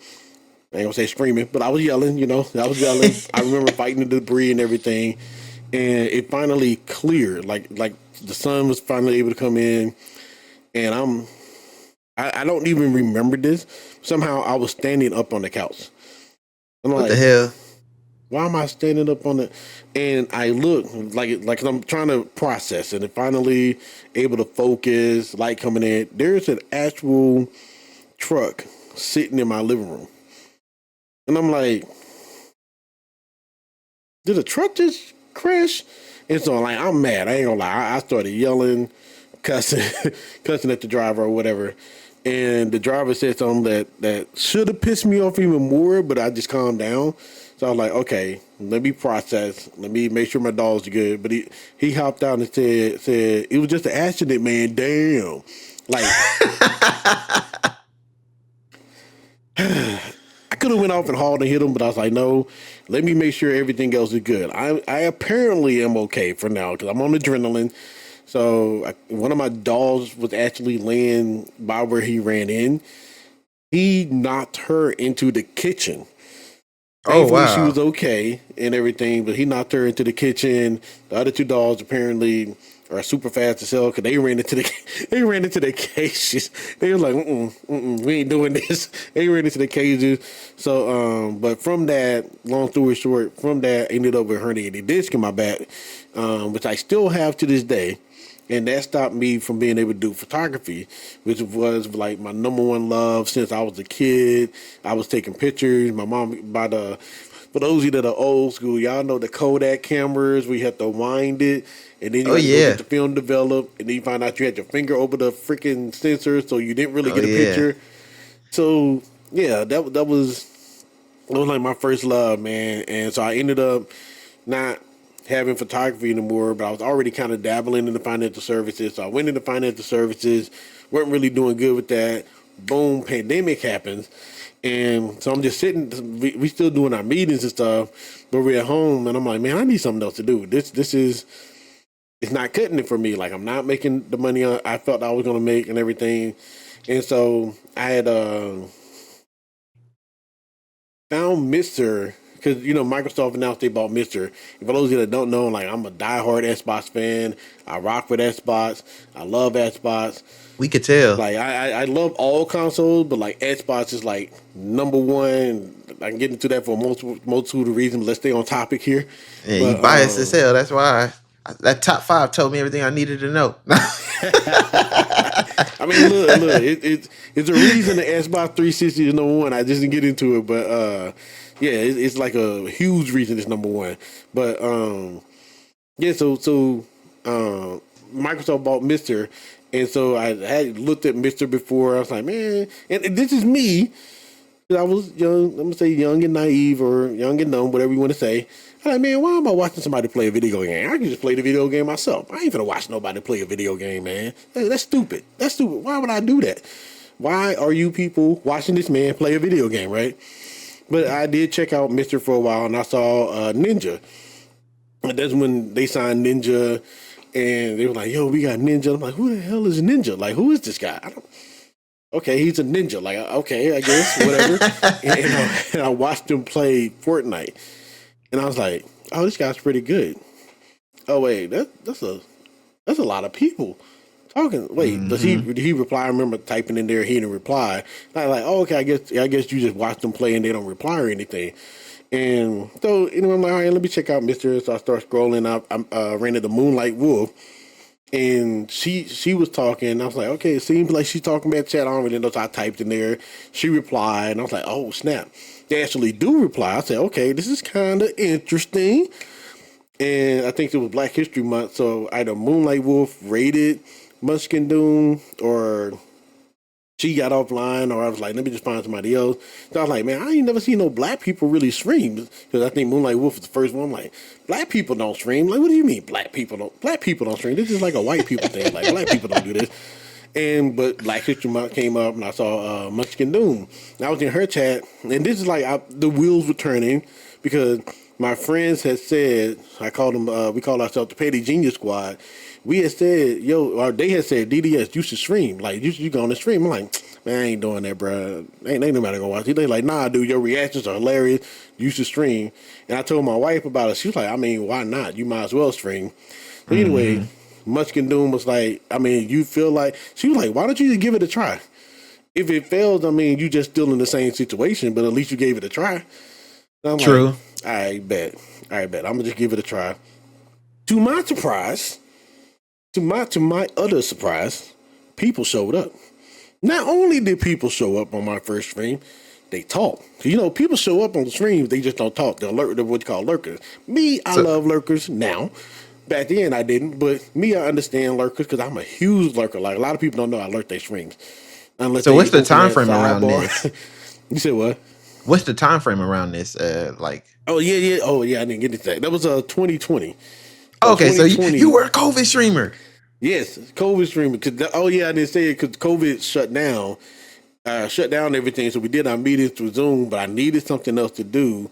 I ain't gonna say screaming, but I was yelling, you know, I was yelling. I remember fighting the debris and everything. And it finally cleared, like the sun was finally able to come in, and I don't even remember this. Somehow I was standing up on the couch. I'm What like, the hell? why am I standing up on the? And I look like I'm trying to process, and then finally able to focus. Light coming in. There's an actual truck sitting in my living room, and I'm like, did a truck just crash? And so like I'm mad. I ain't gonna lie. I started yelling, cussing, cussing at the driver or whatever. And the driver said something that should have pissed me off even more, but I just calmed down. So I was like, okay, let me process. Let me make sure my dog's good. But he hopped out and said it was just an accident, man. Damn. Like I could have went off and hauled and hit him, but I was like, no, let me make sure everything else is good. I apparently am okay for now because I'm on adrenaline. So one of my dogs was actually laying by where he ran in. He knocked her into the kitchen. Oh Thankfully, she was wow. okay and everything, but he knocked her into the kitchen. The other two dogs apparently are super fast to sell because they ran into the cages. They were like, we ain't doing this. They ran into the cages. So, but from that, long story short, from that, I ended up with herniated disc in my back, which I still have to this day. And that stopped me from being able to do photography, which was like my number one love since I was a kid. I was taking pictures. My mom, for those of you that are old school, y'all know the Kodak cameras. We had to wind it, and then you Oh had to go yeah. get the film developed, and then you find out you had your finger over the freaking sensor, so you didn't really Oh get a yeah. picture. So yeah, that was It was like my first love, man. And so I ended up not having photography anymore, but I was already kind of dabbling in the financial services. So I went into financial services, weren't really doing good with that. Boom, pandemic happens. And so I'm just sitting, we still doing our meetings and stuff, but we're at home and I'm like, man, I need something else to do. This is, it's not cutting it for me. Like I'm not making the money I felt I was going to make and everything. And so I had, found Mister because Microsoft announced they bought Mister. And for those of you that don't know, like I'm a diehard Xbox fan. I rock with Xbox. I love Xbox. We could tell. Like I love all consoles, but like Xbox is like number one. I can get into that for a multitude of reasons. But let's stay on topic here. Yeah, But, you biased as hell. That's why that top 5 told me everything I needed to know. I mean, look, it's a reason the Xbox 360 is number one. I just didn't get into it, but yeah, it's like a huge reason it's number one. But yeah, so Microsoft bought Mister, and so I had looked at Mister before. I was like, man, and this is me. I was young. I'm gonna say young and naive, or young and dumb, whatever you want to say. I'm like, man, why am I watching somebody play a video game? I can just play the video game myself. I ain't gonna watch nobody play a video game, man. That's stupid. That's stupid. Why would I do that? Why are you people watching this man play a video game, right? But I did check out Mister for a while, and I saw Ninja. And that's when they signed Ninja, and they were like, yo, we got Ninja. I'm like, who the hell is Ninja? Like, who is this guy? Okay, he's a ninja. Like, okay, I guess, whatever. and I watched him play Fortnite. And I was like, oh, this guy's pretty good. Oh, wait, that's a lot of people talking. Wait, did he reply? I remember typing in there, he didn't reply. And I was like, oh, okay, I guess you just watch them play and they don't reply or anything. And so, anyway, I'm like, all right, let me check out Mister. So I start scrolling up. I ran into Moonlight Wolf. And she was talking. I was like, okay, it seems like she's talking about chat. I don't really know. So I typed in there. She replied, and I was like, oh snap! They actually do reply. I said, okay, this is kind of interesting. And I think it was Black History Month, so either Moonlight Wolf raided Munchkin Doom, or she got offline, or I was like, let me just find somebody else. So I was like, man, I ain't never seen no black people really stream, because I think Moonlight Wolf is the first one. I'm like, black people don't stream. Like, what do you mean black people don't stream? This is like a white people thing. Like, black people don't do this. But Black History Month came up, and I saw Munchkin Doom. And I was in her chat, and this is like the wheels were turning, because my friends had said, I called them, we call ourselves the Petty Genius Squad. We had said, or they had said, DDS, you should stream. Like, you go on the stream. I'm like, man, I ain't doing that, bro. Ain't nobody gonna watch it. They like, nah, dude, your reactions are hilarious. You should stream. And I told my wife about it. She was like, I mean, why not? You might as well stream. But anyway, Munchkin Doom was like, I mean, you feel like, she was like, why don't you just give it a try? If it fails, I mean, you just still in the same situation, but at least you gave it a try. And I'm True. Like, I bet. I'm gonna just give it a try. To my surprise, to my utter surprise, people showed up. Not only did people show up on my first stream, they talk. People show up on the streams, they just don't talk. They're what you call lurkers. Me, I love lurkers now. Back then I didn't, but me, I understand lurkers because I'm a huge lurker. Like a lot of people don't know I lurk their streams. So what's the time frame around this? You said what? What's the time frame around this? Like, oh yeah. I didn't get into that. That was 2020. Okay, so you were a COVID streamer. Yes, COVID streamer. I didn't say it because COVID shut down everything. So we did our meetings through Zoom, but I needed something else to do.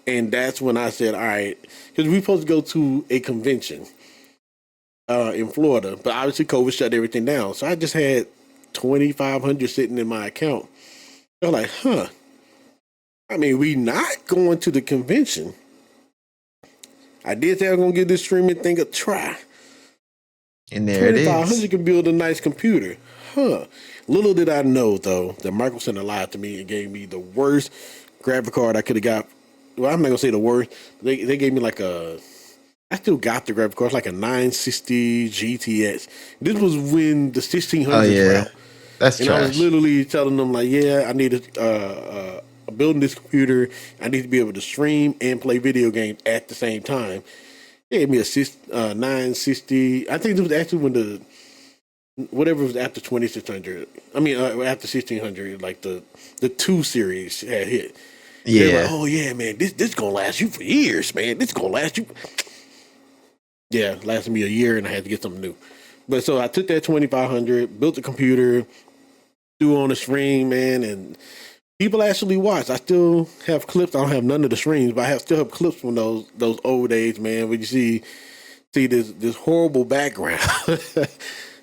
And that's when I said, all right, because we were supposed to go to a convention in Florida, but obviously COVID shut everything down. So I just had 2,500 sitting in my account. I was like, huh. I mean, we not going to the convention. I did say I was going to give this streaming thing a try. And there it is. 2,500 can build a nice computer. Huh. Little did I know, though, that Microsoft lied to me and gave me the worst graphic card I could have got. Well, I'm not going to say the worst. They gave me I still got the graphic card. It's like a 960 GTX. This was when the 1600s were out. That's and trash. I was literally telling them, like, yeah, I need building this computer. I need to be able to stream and play video games at the same time. They gave me a 960. I think it was actually when whatever was after 2600. I mean, after 1600, like the 2 series had hit. They're like, Yeah. oh yeah, man, this gonna last you for years, man. This gonna last you. Yeah, lasted me a year, and I had to get something new. But so I took that 2500, built a computer, threw on the stream, man, and people actually watch. I still have clips. I don't have none of the streams, but still have clips from those old days, man. When you see this horrible background.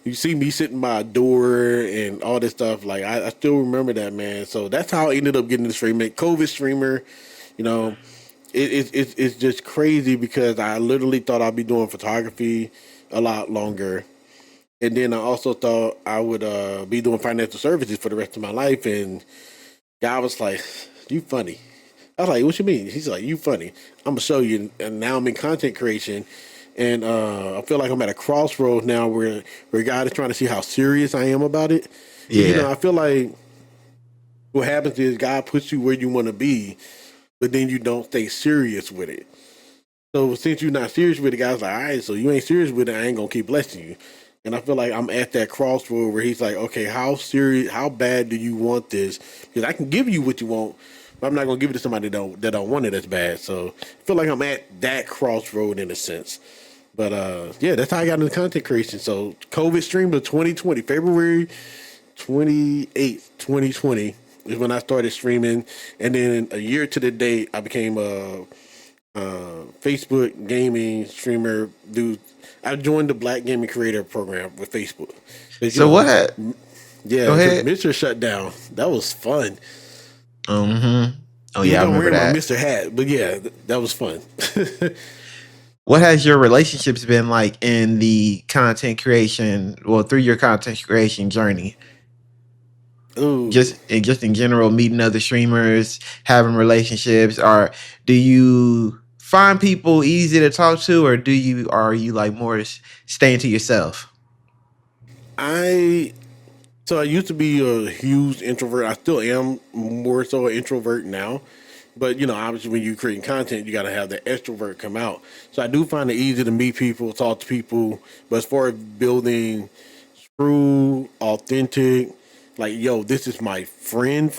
You see me sitting by a door and all this stuff. Like I still remember that, man. So that's how I ended up getting the streaming. COVID streamer, you know, it's just crazy because I literally thought I'd be doing photography a lot longer. And then I also thought I would be doing financial services for the rest of my life. And guy was like, "You funny." I was like, "What you mean?" He's like, "You funny. I'm gonna show you." And now I'm in content creation, and I feel like I'm at a crossroads now where God is trying to see how serious I am about it. You know, Yeah. I feel like what happens is God puts you where you want to be, but then you don't stay serious with it. So since you're not serious with it, God's like, all right, so you ain't serious with it, I ain't gonna keep blessing you. And I feel like I'm at that crossroad where he's like, okay, how serious, how bad do you want this? Because I can give you what you want, but I'm not gonna give it to somebody that don't want it as bad. So I feel like I'm at that crossroad in a sense. But yeah, that's how I got into content creation. So COVID streamed of 2020, February 28th, 2020 is when I started streaming. And then a year to the date, I became a Facebook gaming streamer. Dude, I joined the Black Gaming Creator Program with Facebook. But, you So know, what had go yeah, because ahead. Mr. shut down. That was fun. Mm-hmm. Oh Even yeah, I though I'm remember wearing my that. Mr. hat, but yeah, that was fun. What has your relationships been like in the content creation, well, through your content creation journey? Ooh. Just in general, meeting other streamers, having relationships, or do you find people easy to talk to, or are you like more staying to yourself? I So I used to be a huge introvert. I still am more so an introvert now. But you know, obviously, when you're creating content, you got to have the extrovert come out. So I do find it easy to meet people, talk to people. But as far as building true, authentic, like yo, this is my friend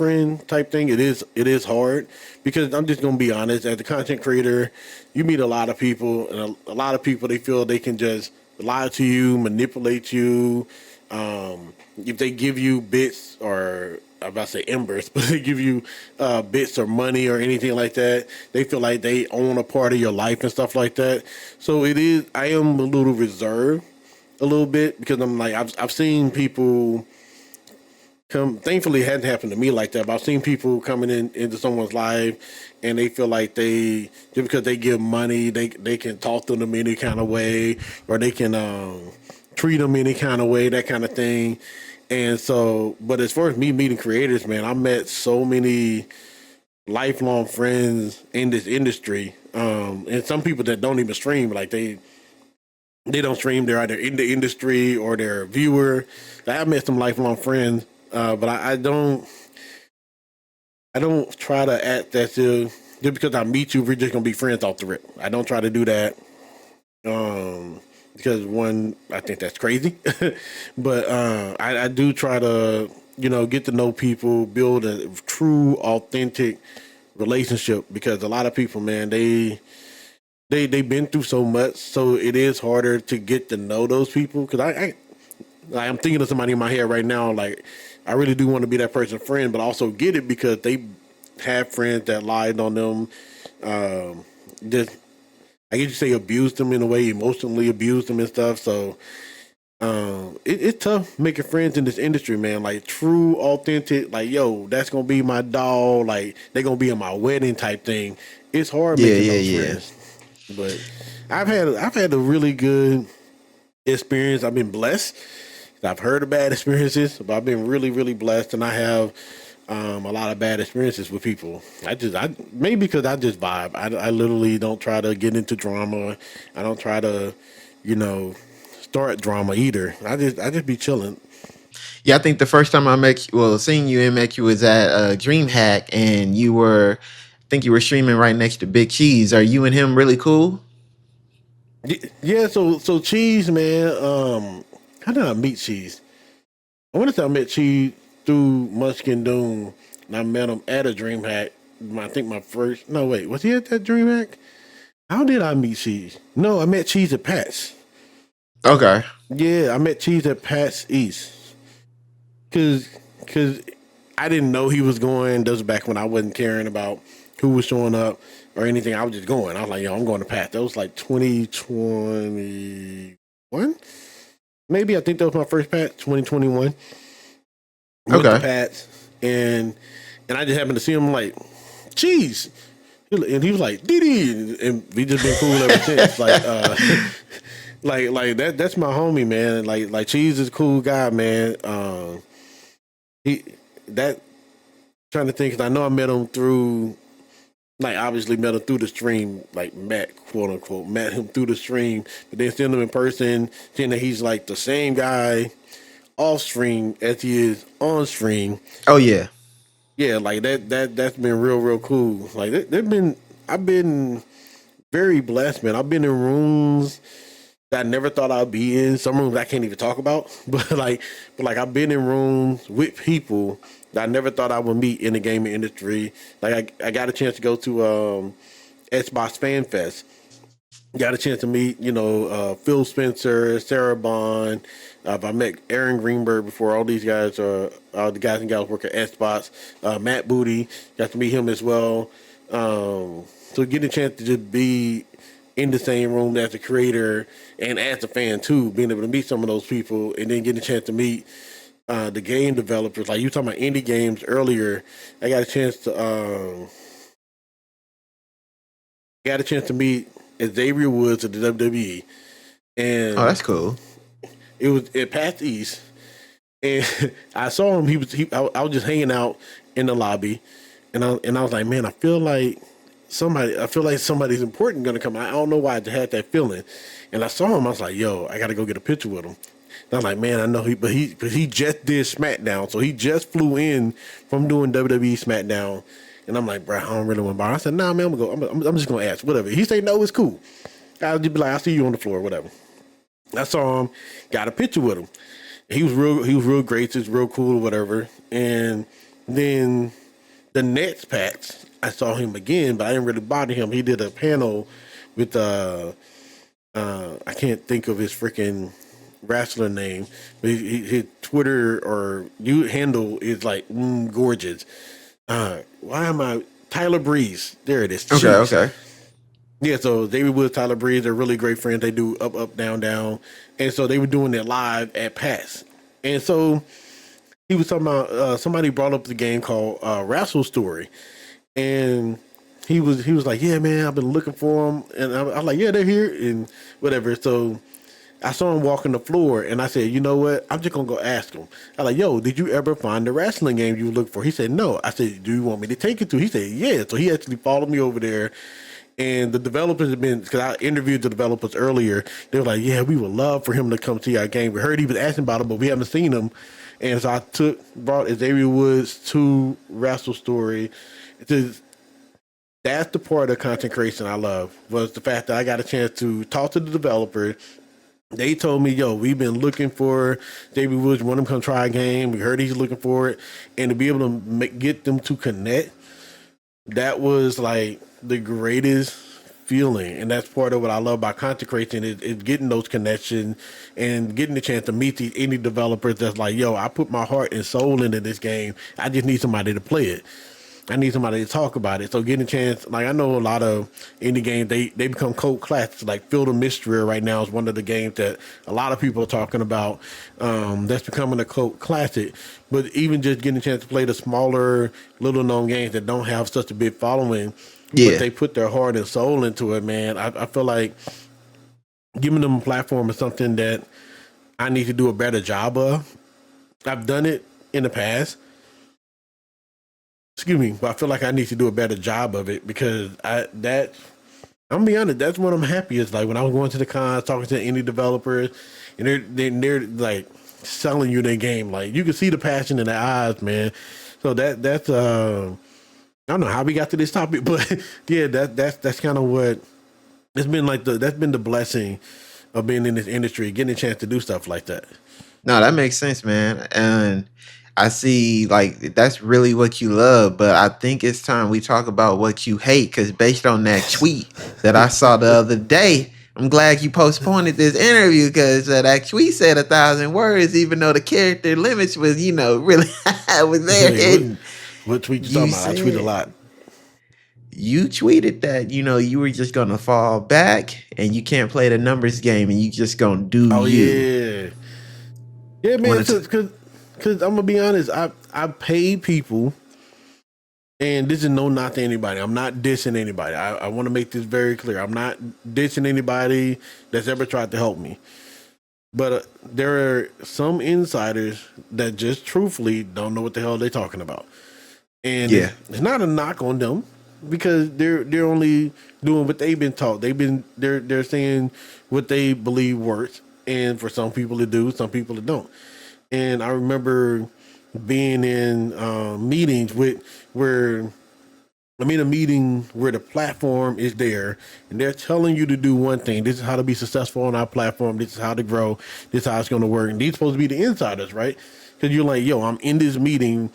type thing. It is hard because I'm just gonna be honest. As a content creator, you meet a lot of people, and a lot of people they feel they can just lie to you, manipulate you. If they give you bits or I'm about to say embers, but they give you bits or money or anything like that, they feel like they own a part of your life and stuff like that. So it is. I am a little reserved, a little bit because I'm like I've seen people come. Thankfully, it hadn't happened to me like that. But I've seen people coming into someone's life, and they feel like they just because they give money, they can talk to them any kind of way, or they can treat them any kind of way, that kind of thing. And so, but as far as me meeting creators, man, I met so many lifelong friends in this industry, and some people that don't even stream, like they don't stream. They're either in the industry or they're a viewer. I've met some lifelong friends, but I don't try to act as if just because I meet you, we're just gonna be friends off the rip. I don't try to do that. Because one, I think that's crazy, but I do try to get to know people, build a true, authentic relationship. Because a lot of people, man, they've been through so much, so it is harder to get to know those people. Because I'm thinking of somebody in my head right now. Like, I really do want to be that person's friend, but also get it because they have friends that lied on them. Just I guess you say abused them in a way, emotionally abused them and stuff. So it's tough making friends in this industry, man. Like true, authentic, like yo, that's gonna be my dog. Like they're gonna be in my wedding type thing. It's hard Yeah, making yeah, those yeah. friends, but I've had a really good experience. I've been blessed. I've heard of bad experiences, but I've been really, really blessed, and I have a lot of bad experiences with people. I maybe because I just vibe. I literally don't try to get into drama. I don't try to, you know, start drama either. I just be chilling. Yeah, I think the first time I met you, well, seeing you and met you was at DreamHack, and I think you were streaming right next to Big Cheese. Are you and him really cool? Yeah. So Cheese, man. How did I meet Cheese? I want to say I met Cheese through Munchkin Doom, and I met him at a DreamHack. I think my first. No, wait, was he at that DreamHack? How did I meet Cheese? No, I met Cheese at Pat's. Okay. Yeah, I met Cheese at Pat's East. Cause I didn't know he was going. That was back when I wasn't caring about who was showing up or anything. I was just going. I was like, yo, I'm going to Pat. That was like 2021. Maybe I think that was my first Pat, 2021. Went to Okay. Pat's and I just happened to see him like, cheese. And he was like, Didi, and we just been cool ever since. Like that's my homie, man. Like Cheese is a cool guy, man. He that trying to think, 'cause I know I met him through, like, obviously met him through the stream, like met, quote unquote, met him through the stream, but then seeing him in person, seeing that he's like the same guy off stream as he is on stream. Oh yeah. Yeah, like that's been real cool. Like they've been, I've been very blessed, man. I've been in rooms that I never thought I'd be in. Some rooms I can't even talk about, but I've been in rooms with people that I never thought I would meet in the gaming industry. Like I got a chance to go to Xbox Fan Fest. Got a chance to meet, Phil Spencer, Sarah Bond. I met Aaron Greenberg before. All these guys are the guys and gals work at Xbox. Matt Booty, got to meet him as well. So getting a chance to just be in the same room as a creator and as a fan too, being able to meet some of those people, and then getting a chance to meet the game developers. Like you talking about indie games earlier, I got a chance to meet Xavier Woods at the WWE, Oh, and that's cool. it was at Pat's East, and I saw him. I was just hanging out in the lobby, and I was like, man, I feel like somebody's important gonna come. I don't know why I had that feeling, and I saw him. I was like, yo, I got to go get a picture with him. And I'm like, man, I know but he just did SmackDown, so he just flew in from doing WWE SmackDown. And I'm like, bro, I don't really want to buy. I said, nah, man, I'm gonna go. I'm just gonna ask, whatever. He said, no, it's cool. I'll just be like, I'll see you on the floor, whatever. I saw him, got a picture with him. He was real gracious, real cool, whatever. And then the next patch, I saw him again, but I didn't really bother him. He did a panel with I can't think of his freaking wrestler name, but his Twitter or handle is like gorgeous. Why am I Tyler Breeze? There it is. Okay. Jeez. Okay. Yeah, so David Woods, Tyler Breeze, they're really great friends. They do up, down, down. And so they were doing it live at PAX. And so he was talking about somebody brought up the game called Wrestle Story. And he was like, yeah, man, I've been looking for them. And I'm like, yeah, they're here and whatever. So I saw him walking the floor, and I said, you know what? I'm just going to go ask him. I'm like, yo, did you ever find the wrestling game you looked for? He said, no. I said, do you want me to take it to? He said, yeah. So he actually followed me over there. And the developers have been, because I interviewed the developers earlier, they were like, yeah, we would love for him to come see our game. We heard he was asking about it, but we haven't seen him. And so I brought Xavier Woods to Wrestle Story. That's the part of content creation I love, was the fact that I got a chance to talk to the developer. They told me, yo, we've been looking for Xavier Woods. We want him to come try a game. We heard he's looking for it. And to be able to get them to connect, that was like the greatest feeling. And that's part of what I love about content creation is getting those connections and getting the chance to meet these indie developers that's like, yo, I put my heart and soul into this game. I just need somebody to play it. I need somebody to talk about it. So getting a chance, like I know a lot of indie games, they become cult classics. Like Field of Mystery right now is one of the games that a lot of people are talking about. That's becoming a cult classic. But even just getting a chance to play the smaller, little known games that don't have such a big following, but they put their heart and soul into it, man. I feel like giving them a platform is something that I need to do a better job of. I've done it in the past. Excuse me, but I feel like I need to do a better job of it because I'm gonna be honest, that's what I'm happiest. Like when I was going to the cons, talking to indie developers, and they're like selling you their game. Like you can see the passion in their eyes, man. So that's I don't know how we got to this topic, but yeah, that's kind of what it's been like. That's been the blessing of being in this industry, getting a chance to do stuff like that. No, that makes sense, man. And I see, like, that's really what you love, but I think it's time we talk about what you hate. Because based on that tweet that I saw the other day, I'm glad you postponed this interview because that tweet said 1,000 words, even though the character limits was, really was there Hey, hidden. what tweet you You talking about? I tweet a said lot. you tweeted that you were just gonna fall back and you can't play the numbers game and you just gonna do Oh you. yeah, yeah, man. Want to? Cause I'm gonna be honest. I pay people, and this is no knock to anybody. I'm not dissing anybody. I want to make this very clear. I'm not dissing anybody that's ever tried to help me. But there are some insiders that just truthfully don't know what the hell they're talking about, and Yeah, it's not a knock on them because they're only doing what they've been taught. They're saying what they believe works, and for some people it do, some people it don't. And I remember being in meetings where I'm in a meeting where the platform is there and they're telling you to do one thing. This is how to be successful on our platform. This is how to grow. This is how it's going to work. And these supposed to be the insiders, right? Because you're like, yo, I'm in this meeting.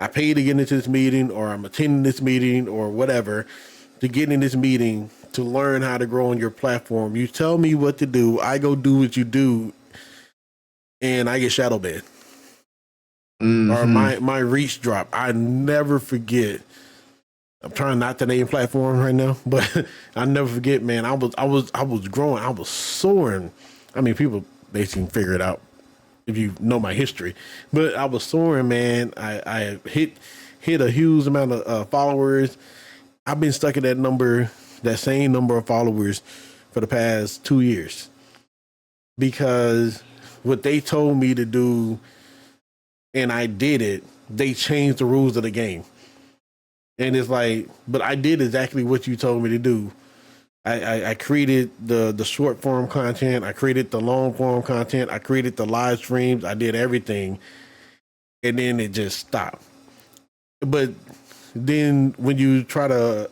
I paid to get into this meeting, or I'm attending this meeting, or whatever, to get in this meeting to learn how to grow on your platform. You tell me what to do. I go do what you do, and I get shadow banned. Or mm-hmm. my reach drop. I never forget. I'm trying not to name platforms right now, but I never forget, man. I was growing. I was soaring. I mean, people basically figure it out if you know my history. But I was soaring, man. I hit a huge amount of followers. I've been stuck at that same number of followers for the past 2 years because what they told me to do, and I did it. They changed the rules of the game. And it's like, but I did exactly what you told me to do. I created the short form content. I created the long form content. I created the live streams. I did everything. And then it just stopped. But then when you try to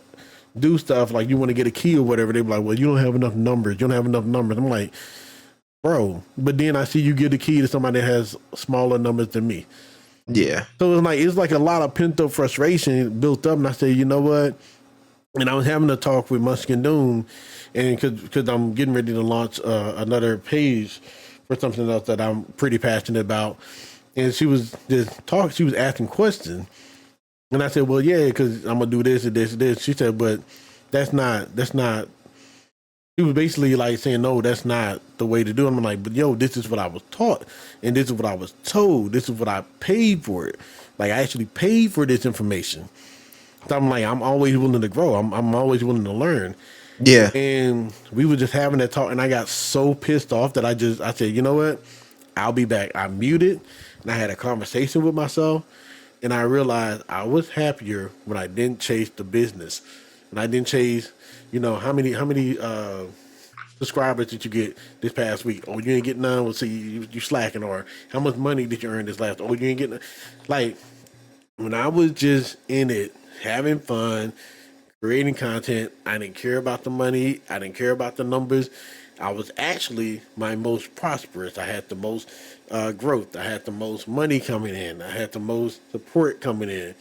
do stuff like you want to get a key or whatever, they be like, well, you don't have enough numbers. You don't have enough numbers. I'm like, bro. But then I see you give the key to somebody that has smaller numbers than me. Yeah. So it's like a lot of pent up frustration built up, and I say, you know what? And I was having a talk with Muskin Doom, and because I'm getting ready to launch another page for something else that I'm pretty passionate about, and she was just talking. She was asking questions, and I said, well, yeah, because I'm gonna do this and this and this. She said, but that's not. He was basically like saying, no, that's not the way to do it. I'm like, but yo, this is what I was taught. And this is what I was told. This is what I paid for it. Like, I actually paid for this information. So I'm like, I'm always willing to grow. I'm always willing to learn. Yeah. And we were just having that talk. And I got so pissed off that I said, you know what? I'll be back. I muted and I had a conversation with myself. And I realized I was happier when I didn't chase the business. And I didn't chase, how many subscribers did you get this past week? Oh, you ain't getting none. Well, see, you slacking. Or how much money did you earn this last? Oh, you ain't getting. Like, when I was just in it, having fun, creating content, I didn't care about the money. I didn't care about the numbers. I was actually my most prosperous. I had the most growth. I had the most money coming in. I had the most support coming in.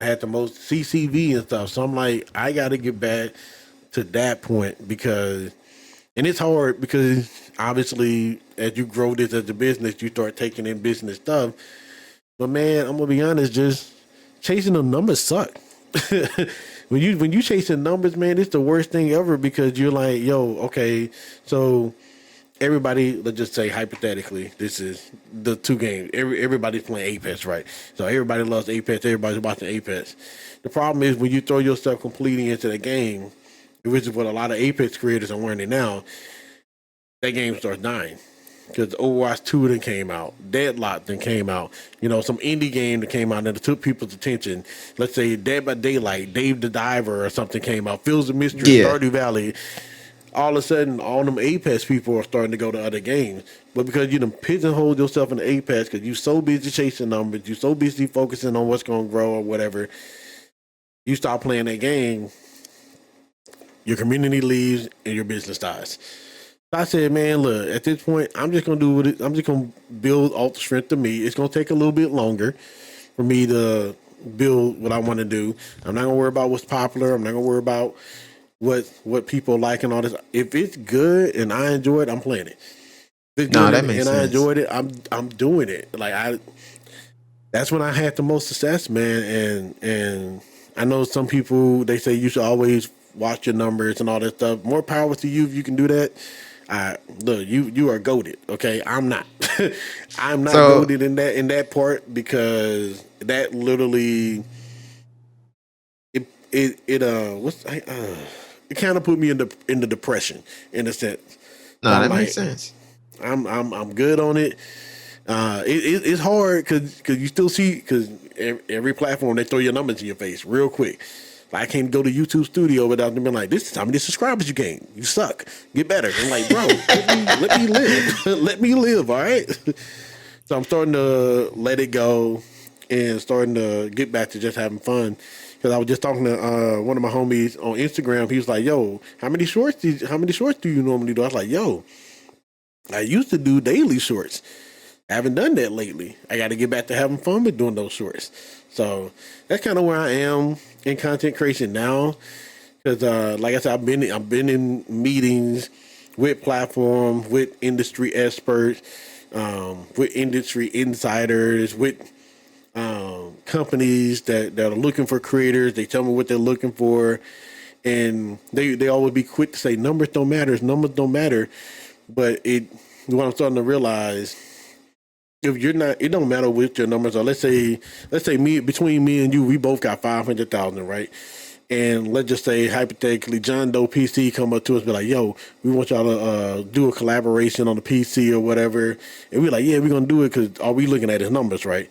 I had the most CCV and stuff. So I'm like, I got to get back to that point because, and it's hard because obviously as you grow this as a business, you start taking in business stuff. But man, I'm gonna be honest, just chasing the numbers suck. when you chasing numbers, man, it's the worst thing ever because you're like, yo, okay, so everybody, let's just say hypothetically, this is the two games. Everybody's playing Apex, right? So everybody loves Apex. Everybody's watching Apex. The problem is when you throw yourself completely into the game, which is what a lot of Apex creators are learning now, that game starts dying. Because Overwatch 2 then came out, Deadlock then came out, some indie game that came out that took people's attention. Let's say Dead by Daylight, Dave the Diver or something came out, Fields of Mystery, Yeah. Stardew Valley. All of a sudden, all them Apex people are starting to go to other games. But because you done pigeonholed yourself in the Apex, because you're so busy chasing numbers, you're so busy focusing on what's going to grow or whatever, you stop playing that game, your community leaves, and your business dies. I said, man, look, at this point, I'm just gonna do what I'm just gonna build off the strength of me. It's gonna take a little bit longer for me to build what I want to do. I'm not gonna worry about what's popular. I'm not gonna worry about what people like and all this. If it's good and I enjoy it, I'm playing it. If it's No, good that makes and I sense. enjoyed it, I'm doing it. Like that's when I had the most success, man. And I know some people they say you should always watch your numbers and all that stuff. More power to you if you can do that. Look, you are goated. Okay, I'm not. I'm not So goated in that part because that literally it kind of put me in the depression in a sense. So no, I'm that makes like sense. I'm good on it. It's hard because you still see because every platform they throw your numbers in your face real quick. Like, I can't go to YouTube Studio without them being like, "This is how many subscribers you gain. You suck. Get better." I'm like, bro, let me live. Let me live. All right. So I'm starting to let it go and starting to get back to just having fun. Because I was just talking to one of my homies on Instagram. He was like, "Yo, how many shorts do you normally do?" I was like, "Yo, I used to do daily shorts. I haven't done that lately. I got to get back to having fun with doing those shorts." So that's kind of where I am in content creation now. Because, like I said, I've been in meetings with platform, with industry experts, with industry insiders, with companies that are looking for creators. They tell me what they're looking for, and they always be quick to say numbers don't matter. Numbers don't matter, but what I'm starting to realize if you're not, it don't matter what your numbers are. Let's say me between me and you, we both got 500,000, right? And let's just say hypothetically, John Doe PC come up to us, be like, "Yo, we want y'all to do a collaboration on the PC or whatever," and we're like, "Yeah, we're gonna do it," because all we looking at is numbers, right?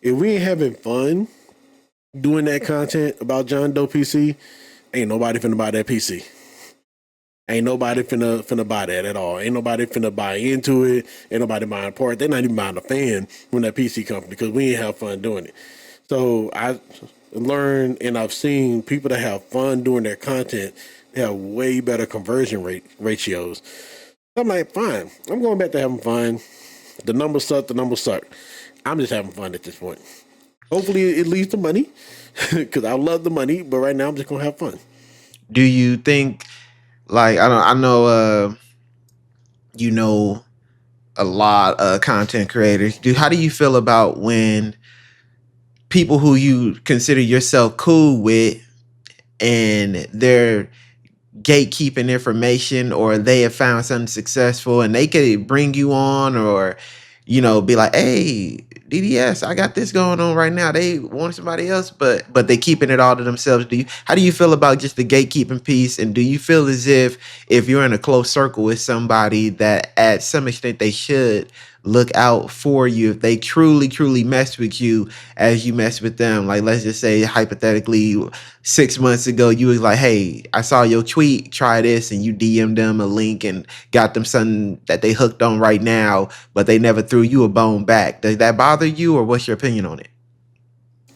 If we ain't having fun doing that content about John Doe PC, ain't nobody finna buy that PC. Ain't nobody finna buy that at all. Ain't nobody finna buy into it. Ain't nobody buying part. They're not even buying a fan from that PC company because we ain't have fun doing it. So I learned and I've seen people that have fun doing their content have way better conversion ratios. I'm like, fine. I'm going back to having fun. The numbers suck. The numbers suck. I'm just having fun at this point. Hopefully it leads to money because I love the money. But right now I'm just gonna have fun. Do you think like I know you know a lot of content creators. How do you feel about when people who you consider yourself cool with and they're gatekeeping information, or they have found something successful and they could bring you on, or be like, "Hey, DDS, I got this going on right now." They want somebody else, but they keeping it all to themselves. How do you feel about just the gatekeeping piece? And do you feel as if you're in a close circle with somebody that at some extent they should look out for you if they truly mess with you as you mess with them? Like, let's just say hypothetically 6 months ago you was like, "Hey, I saw your tweet, try this," and you DM'd them a link and got them something that they hooked on right now, but they never threw you a bone back. Does that bother you, or what's your opinion on it?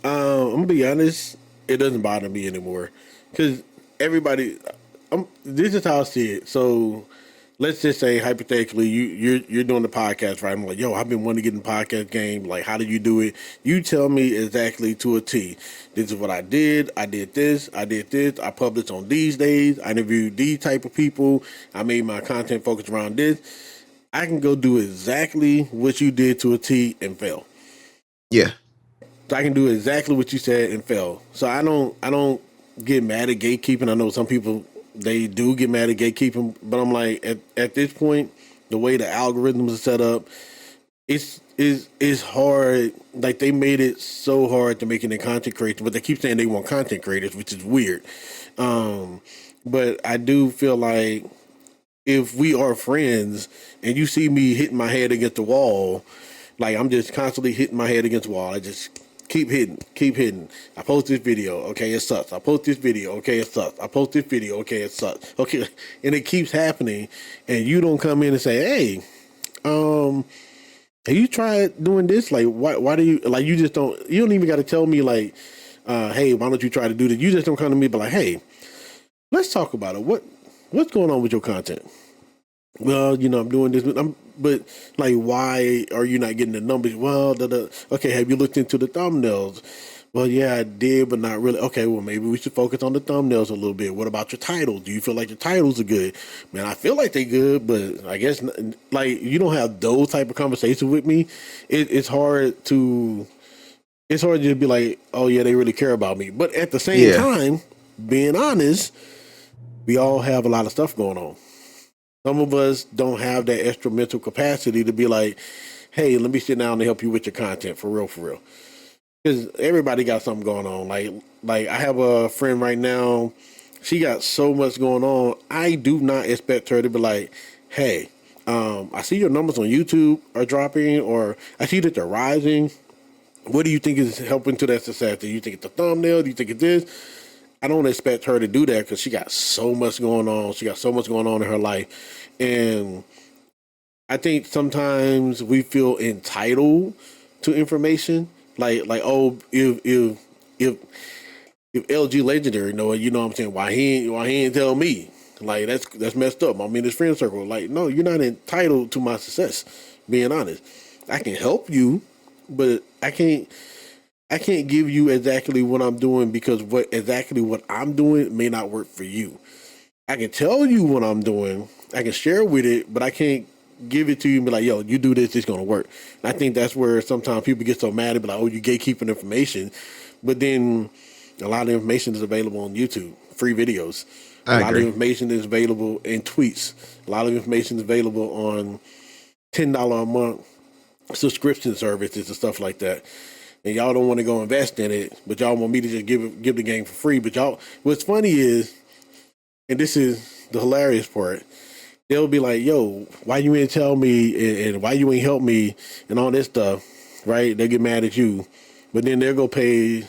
I'm gonna be honest. It doesn't bother me anymore because everybody. This is how I see it. So let's just say hypothetically, you're doing the podcast, right? I'm like, "Yo, I've been wanting to get in the podcast game. Like, how do you do it?" You tell me exactly to a T. This is what I did. I did this. I did this. I published on these days. I interviewed these type of people. I made my content focused around this. I can go do exactly what you did to a T and fail. Yeah. So I can do exactly what you said and fail. So I don't get mad at gatekeeping. I know some people they do get mad at gatekeeping, but I'm like at this point, the way the algorithms are set up, it's hard. Like they made it so hard to make it in content creators, but they keep saying they want content creators, which is weird. But I do feel like if we are friends and you see me hitting my head against the wall, like I'm just constantly hitting my head against the wall. I just keep hitting, keep hitting. I post this video, okay, it sucks. I post this video, okay, it sucks. I post this video, okay, it sucks. Okay, and it keeps happening, and you don't come in and say, "Hey, have you tried doing this? Like, why do you like? You just don't. You don't even got to tell me like, hey, why don't you try to do this? You just don't come to me, but like, hey, let's talk about it. What's going on with your content? well, I'm doing this, but like, why are you not getting the numbers? Well, okay, have you looked into the thumbnails? Well, yeah, I did, but not really. Okay, well, maybe we should focus on the thumbnails a little bit. What about your titles? Do you feel like your titles are good? Man, I feel like they're good, but I guess like you don't have those type of conversations with me. It's hard to just be like, oh yeah, they really care about me. But at the same Yeah. time, being honest, we all have a lot of stuff going on. Some of us don't have that extra mental capacity to be like, hey, let me sit down and help you with your content for real, for real. Because everybody got something going on. Like I have a friend right now. She got so much going on. I do not expect her to be like, hey, I see your numbers on YouTube are dropping, or I see that they're rising. What do you think is helping to that success? Do you think it's the thumbnail? Do you think it's this? I don't expect her to do that because she got so much going on. She got so much going on in her life. And I think sometimes we feel entitled to information. Like oh, if LG Legendary know it, you know what I'm saying? Why he ain't tell me? Like that's messed up. I'm in his friend circle. Like, no, you're not entitled to my success. Being honest, I can help you, but I can't give you exactly what I'm doing because what I'm doing may not work for you. I can tell you what I'm doing. I can share with it, but I can't give it to you and be like, yo, you do this, it's gonna work. And I think that's where sometimes people get so mad and be like, oh, you gatekeeping information. But then a lot of information is available on YouTube, free videos. A I lot of agree. information is available in tweets. A lot of information is available on $10 a month subscription services and stuff like that. And y'all don't want to go invest in it, but y'all want me to just give the game for free. But y'all, what's funny is, and this is the hilarious part, they'll be like, yo, why you ain't tell me and why you ain't help me and all this stuff, right? They get mad at you. But then they'll go pay,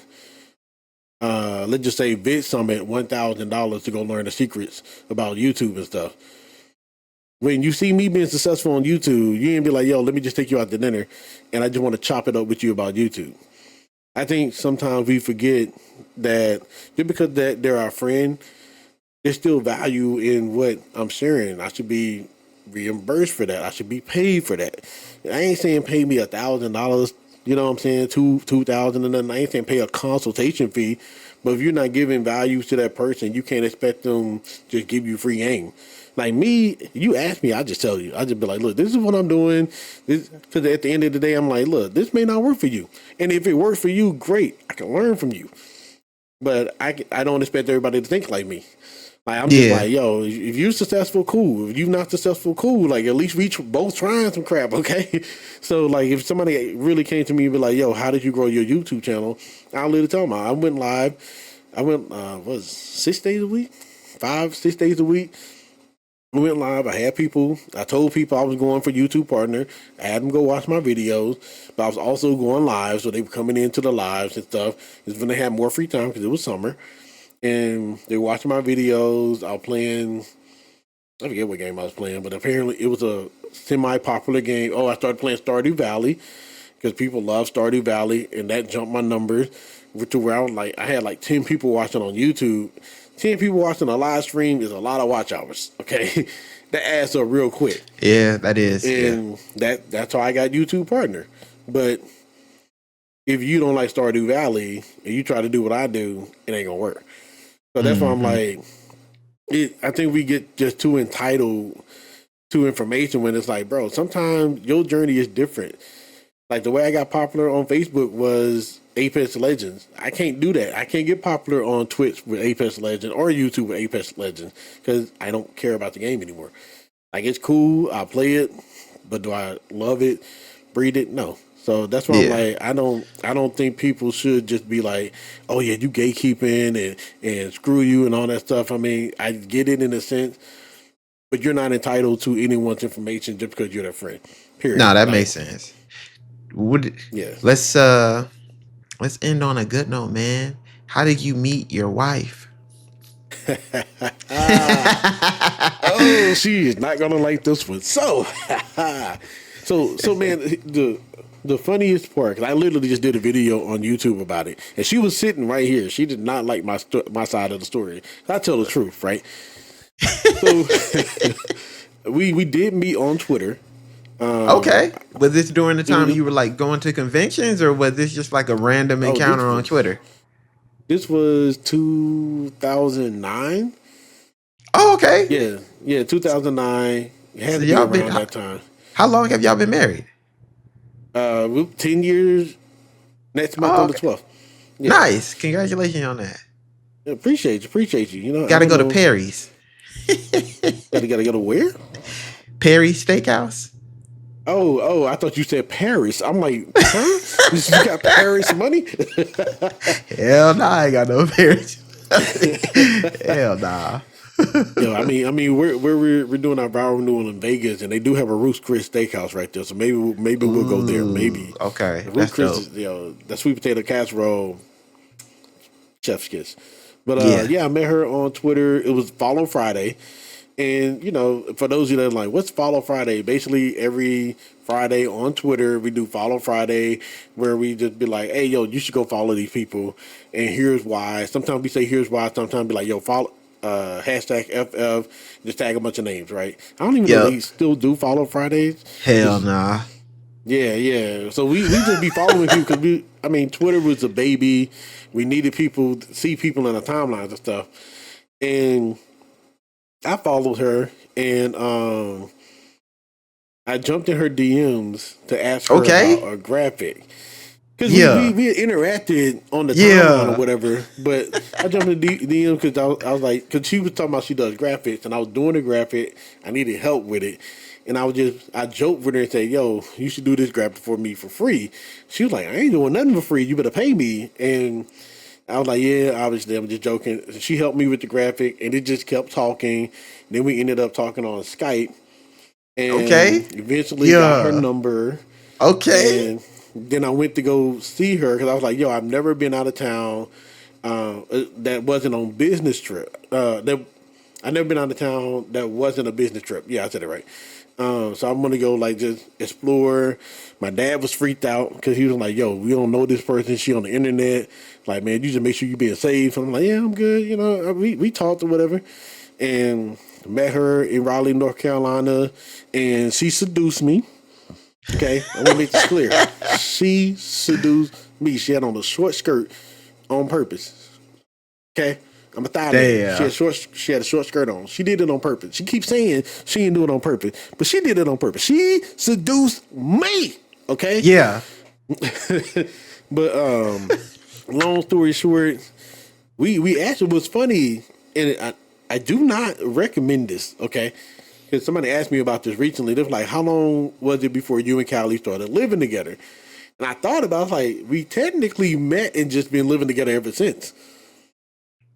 let's just say Vid Summit $1,000 to go learn the secrets about YouTube and stuff. When you see me being successful on YouTube, you ain't be like, yo, let me just take you out to dinner and I just want to chop it up with you about YouTube. I think sometimes we forget that just because that they're our friend, there's still value in what I'm sharing. I should be reimbursed for that. I should be paid for that. I ain't saying pay me $1,000. You know what I'm saying? 2,000 and nothing. I ain't saying pay a consultation fee. But if you're not giving value to that person, you can't expect them to just give you free game. Like me, you ask me, I just tell you. I just be like, look, this is what I'm doing. Because at the end of the day, I'm like, look, this may not work for you. And if it works for you, great. I can learn from you. But I don't expect everybody to think like me. Like I'm just Yeah. like, yo, if you're successful, cool. If you're not successful, cool. Like at least we both trying some crap, okay? So like if somebody really came to me and be like, yo, how did you grow your YouTube channel? I'll literally tell them. I went live. I went what 6 days a week, 5, 6 days a week. I went live. I had people. I told people I was going for YouTube partner. I had them go watch my videos, but I was also going live, so they were coming into the lives and stuff. It's when they had more free time because it was summer, and they were watching my videos. I was playing. I forget what game I was playing, but apparently it was a semi-popular game. Oh, I started playing Stardew Valley because people love Stardew Valley, and that jumped my numbers to where I had like 10 people watching on YouTube. 10 people watching a live stream is a lot of watch hours. Okay, that adds up real quick, Yeah, that is. Yeah. and that's how I got YouTube partner. But if you don't like Stardew Valley and you try to do what I do, it ain't gonna work. So that's why I'm Hmm. like, I think we get just too entitled to information when it's like, bro, sometimes your journey is different. Like the way I got popular on Facebook was Apex Legends. I can't do that. I can't get popular on Twitch with Apex Legends or YouTube with Apex Legends because I don't care about the game anymore. Like it's cool, I play it, but do I love it, breed it? No. So that's why I'm Yeah. like, I don't think people should just be like, oh yeah, you gatekeeping and screw you and all that stuff. I mean, I get it in a sense, but you're not entitled to anyone's information just because you're their friend. Period. No, that Like, makes sense. Would yeah. let's let's end on a good note, man. How did you meet your wife? Oh, she is not gonna like this one. So, so man, the funniest part, because I literally just did a video on YouTube about it, and she was sitting right here. She did not like my side of the story. I tell the truth, right? So, We did meet on Twitter. Okay. Was this during the time Mhm. you were like going to conventions, or was this just like a random Oh, encounter on Twitter? this was 2009. Oh, okay. Yeah, 2009. It had So to be y'all been around that time. how long have y'all been married? 10 years next month Oh, on the okay. 12th. Yeah. Nice. Congratulations on that. Appreciate you. You know, I Got to don't go to know. Perry's. Gotta go to where? Perry's Steakhouse. Oh, I thought you said Paris. I'm like, huh? You got Paris money? Hell nah, I ain't got no Perry's. Hell nah. Yo, I mean, we're doing our viral renewal in Vegas, and they do have a Ruth's Chris Steakhouse right there. So maybe we'll go there. Ooh, Maybe okay. the Ruth's That's Chris dope. is that sweet potato casserole, chef's kiss. But Yeah. yeah, I met her on Twitter. It was Follow Friday, and for those of you that are like, what's Follow Friday? Basically, every Friday on Twitter, we do Follow Friday, where we just be like, hey, yo, you should go follow these people, and here's why. Sometimes we say here's why. Sometimes be like, yo, follow. Hashtag FF, just tag a bunch of names, right? I don't even know Yep. they still do Follow Fridays. Hell Just nah. yeah. So we just be following people because Twitter was a baby. We needed people to see people in the timelines and stuff. And I followed her, and I jumped in her DMs to ask her about Okay. a graphic. Because Yeah. we had interacted on the timeline or Yeah. whatever, but I jumped in the DM because I was like, because she was talking about she does graphics, and I was doing a graphic. I needed help with it, and I joked with her and said, "Yo, you should do this graphic for me for free." She was like, "I ain't doing nothing for free. You better pay me." And I was like, "Yeah, obviously, I'm just joking." She helped me with the graphic, and it just kept talking. Then we ended up talking on Skype, and Okay. eventually got her Yeah. number. Okay. And then I went to go see her because I was like, yo, I've never been out of town that wasn't on business trip. I never been out of town that wasn't a business trip. Yeah, I said it right. So I'm gonna go like just explore. My dad was freaked out because he was like, "Yo, we don't know this person. She on the internet. Like, man, you just make sure you being safe." So I'm like, "Yeah, I'm good." We talked or whatever, and met her in Raleigh, North Carolina, and she seduced me. Okay, I want to make this clear. She seduced me. She had on a short skirt on purpose. Okay, I'm a thigh man. Damn. She had a short skirt on. She did it on purpose. She keeps saying she didn't do it on purpose, but she did it on purpose. She seduced me. Okay, Yeah. but long story short, we actually was funny, and I do not recommend this. Okay. Because somebody asked me about this recently. They were like, how long was it before you and Callie started living together? And I thought about it, like, we technically met and just been living together ever since.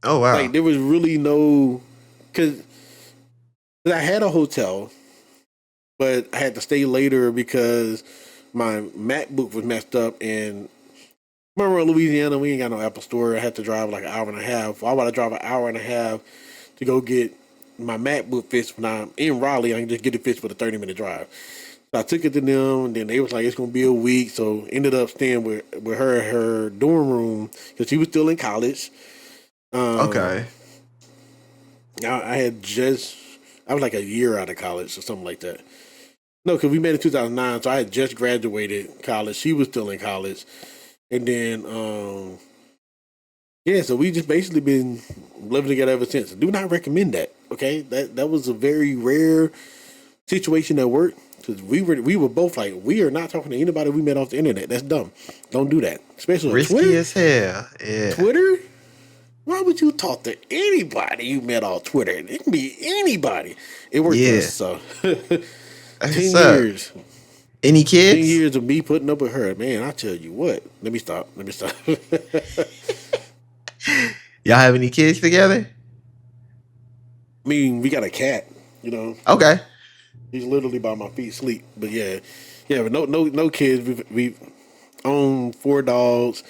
Oh wow. Like, there was really no, because I had a hotel, but I had to stay later because my MacBook was messed up. And remember in Louisiana, we ain't got no Apple Store. I had to drive like an hour and a half. Why would I drive an hour and a half to go get my MacBook fixed when I'm in Raleigh? I can just get it fixed with a 30-minute drive. So I took it to them, and then they was like, it's gonna be a week. So ended up staying with her in her dorm room because she was still in college. Okay. I was like a year out of college or something like that. No, because we met in 2009, so I had just graduated college. She was still in college, and then yeah, so we just basically been living together ever since. Do not recommend that. Okay, that was a very rare situation at work because we were both like, we are not talking to anybody we met off the internet. That's dumb. Don't do that, especially on Risky Twitter. as hell. Yeah. Twitter. Why would you talk to anybody you met on Twitter? It can be anybody. It worked for Yeah. us. So That's 10 what's up. years. Any 10 kids? years of me putting up with her. Man, I tell you what. Let me stop. Y'all have any kids together? I mean, we got a cat, you know. Okay. He's literally by my feet sleep. But yeah. Yeah, but no kids. We own 4 dogs.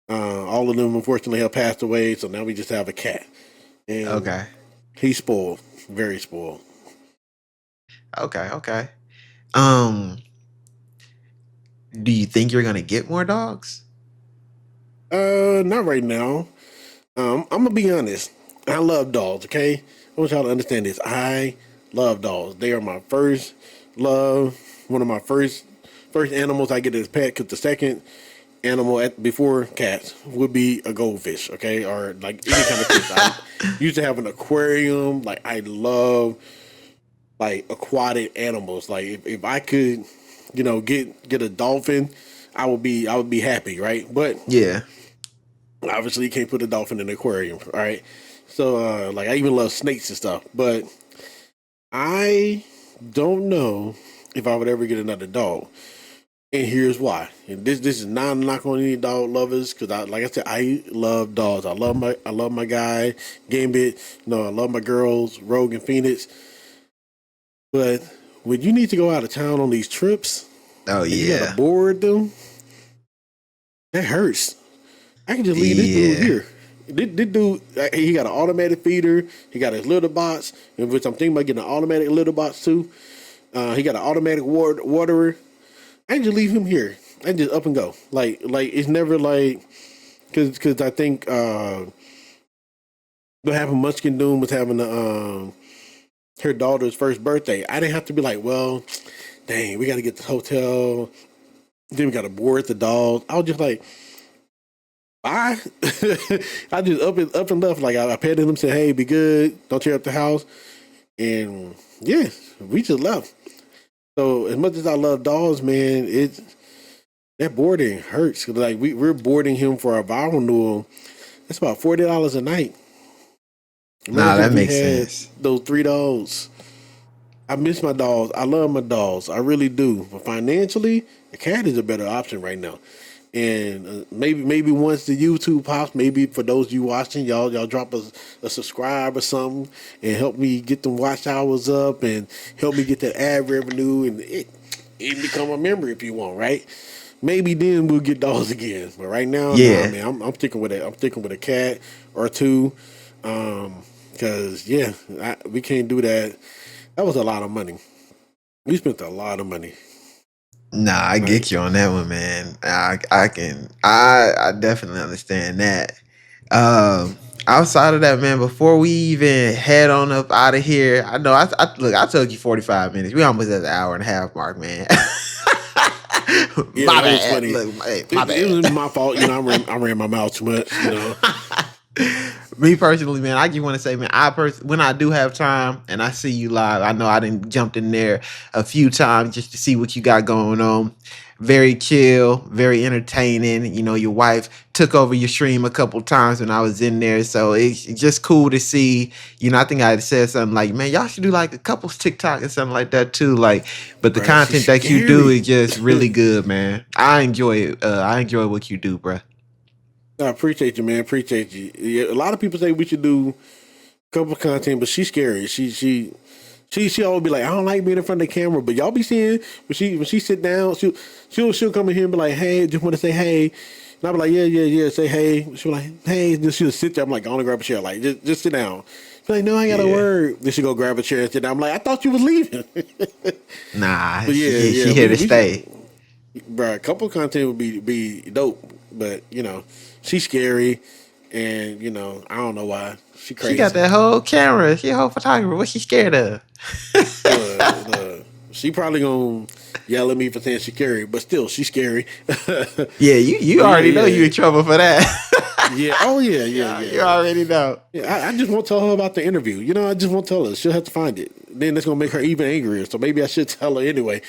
All of them unfortunately have passed away, so now we just have a cat. And Okay. he's spoiled. Very spoiled. Okay. Okay. Um, do you think you're gonna get more dogs? Not right now. I'm gonna be honest. I love dogs. Okay, I want y'all to understand this. I love dogs. They are my first love. One of my first animals I get as pet. Because the second animal before cats would be a goldfish, okay, or like any kind of fish. I used to have an aquarium. Like I love like aquatic animals. Like if I could, get a dolphin, I would be happy, right? But Yeah. obviously you can't put a dolphin in an aquarium, all right? So like I even love snakes and stuff, but I don't know if I would ever get another dog. And here's why. And this is not a knock on any dog lovers, because like I said, I love dogs. I love my guy, Gambit. I love my girls, Rogue and Phoenix. But when you need to go out of town on these trips Oh and you gotta yeah. board them, that hurts. I can just leave this dude Yeah. here. This dude, he got an automatic feeder. He got his litter box, in which I'm thinking about getting an automatic litter box too. He got an automatic waterer. I can just leave him here. I can just up and go. Like it's never like, because I think what happened. Munchkin Doom was having her daughter's first birthday. I didn't have to be like, well, dang, we got to get to the hotel. Then we got to board the dog. I was just like, bye. I just up and left. Like I petted him, said, hey, be good. Don't tear up the house. And yeah, we just left. So as much as I love dogs, man, that boarding hurts. Like we're boarding him for our vow renewal. That's about $40 a night. Nah, Imagine that if we makes had sense. those 3 dogs. I miss my dogs. I love my dogs. I really do. But financially, the cat is a better option right now. And maybe once the YouTube pops, maybe for those of you watching, y'all drop a subscribe or something and help me get them watch hours up and help me get that ad revenue and it become a member if you want, right? Maybe then we'll get dogs again. But right now, nah, Yeah. man, I'm sticking with it. I'm sticking with a cat or two, because we can't do that. That was a lot of money. We spent a lot of money. Nah, I Like, get you on that one, man. I definitely understand that. Outside of that, man, before we even head on up out of here, I know I told you 45 minutes. We almost at the hour and a half mark, man. yeah, My it was bad. funny. Look, my It bad. was my fault. I ran my mouth too much. Me personally, man, I just want to say, man, when I do have time and I see you live, I know I didn't jumped in there a few times just to see what you got going on. Very chill, very entertaining. Your wife took over your stream a couple times when I was in there, so it's just cool to see. I think I said something like, "Man, y'all should do like a couple's TikTok or something like that too." Like, but the Bruh, she's content that you do scary. is just really good, man. I enjoy it. I enjoy what you do, bruh. I appreciate you, man. Appreciate you. Yeah, a lot of people say we should do couple content, but she's scary. She always be like, I don't like being in front of the camera, but y'all be seeing when she sit down, she'll come in here and be like, hey, just want to say hey. And I'll be like, yeah, say hey. She'll be like, hey, then she'll sit there. I'm like, I want to grab a chair, like just sit down. She's like, no, I got a Yeah. word. Then she go grab a chair and sit down. I'm like, I thought you was leaving. Nah, But she here to stay. bro, couple content would be dope, but she's scary, and I don't know why she She got crazy. that whole camera. She a whole photographer. What she scared of? She probably gonna yell at me for saying she scary, but still she's scary. Yeah, you But already know yeah, you in trouble for that. yeah. Oh yeah, Yeah, yeah. you already know. Yeah, I just won't tell her about the interview. I just won't tell her. She'll have to find it. Then that's gonna make her even angrier. So maybe I should tell her anyway.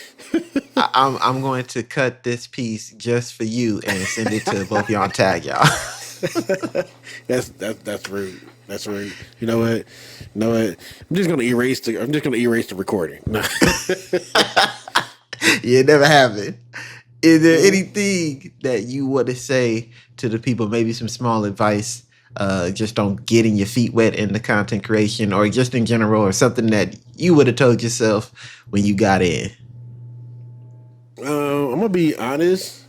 I'm going to cut this piece just for you and send it to both y'all and tag y'all. That's rude. That's rude. You know what? I'm just gonna erase the recording. Yeah, it never happened. Is there anything that you want to say to the people? Maybe some small advice. Just don't getting your feet wet in the content creation, or just in general, or something that you would have told yourself when you got in. I'm gonna be honest.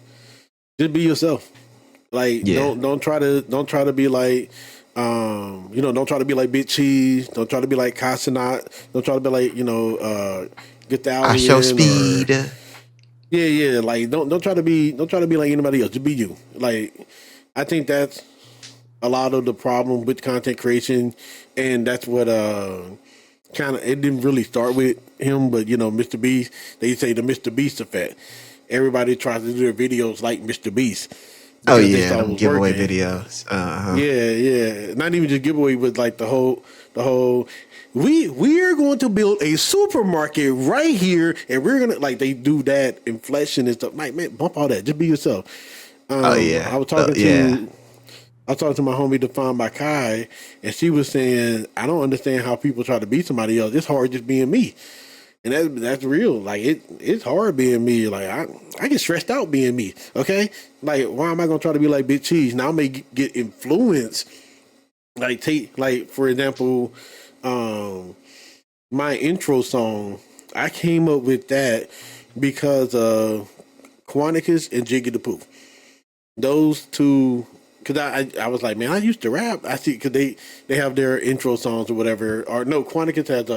Just be yourself. Like Yeah, don't try to be like don't try to be like Big Cheese. Don't try to be like Casanat. Don't try to be like Get the I show Alien or speed. yeah. Like don't try to be like anybody else. Just be you. Like I think that's a lot of the problem with content creation, and that's what it didn't really start with him, but Mr. Beast, they say the Mr. Beast effect. Everybody tries to do their videos like Mr. Beast Oh because they yeah, saw it them was giveaway working. videos. Yeah, yeah. Not even just giveaway, but like the whole. We are going to build a supermarket right here, and we're gonna like they do that inflection and stuff. Like, man, bump all that. Just be yourself. Oh yeah, I was talking yeah. to my homie Defined by Kai, and she was saying, I don't understand how people try to be somebody else. It's hard just being me. And that's real. Like it's hard being me. Like I get stressed out being me. Okay, like why am I gonna try to be like Big Cheese? Now I may get influenced. Like for example, my intro song. I came up with that because of Quanticus and Jiggy the Pooh. Those two, because I was like, man, I used to rap. I see because they have their intro songs or whatever. Or no, Quanticus has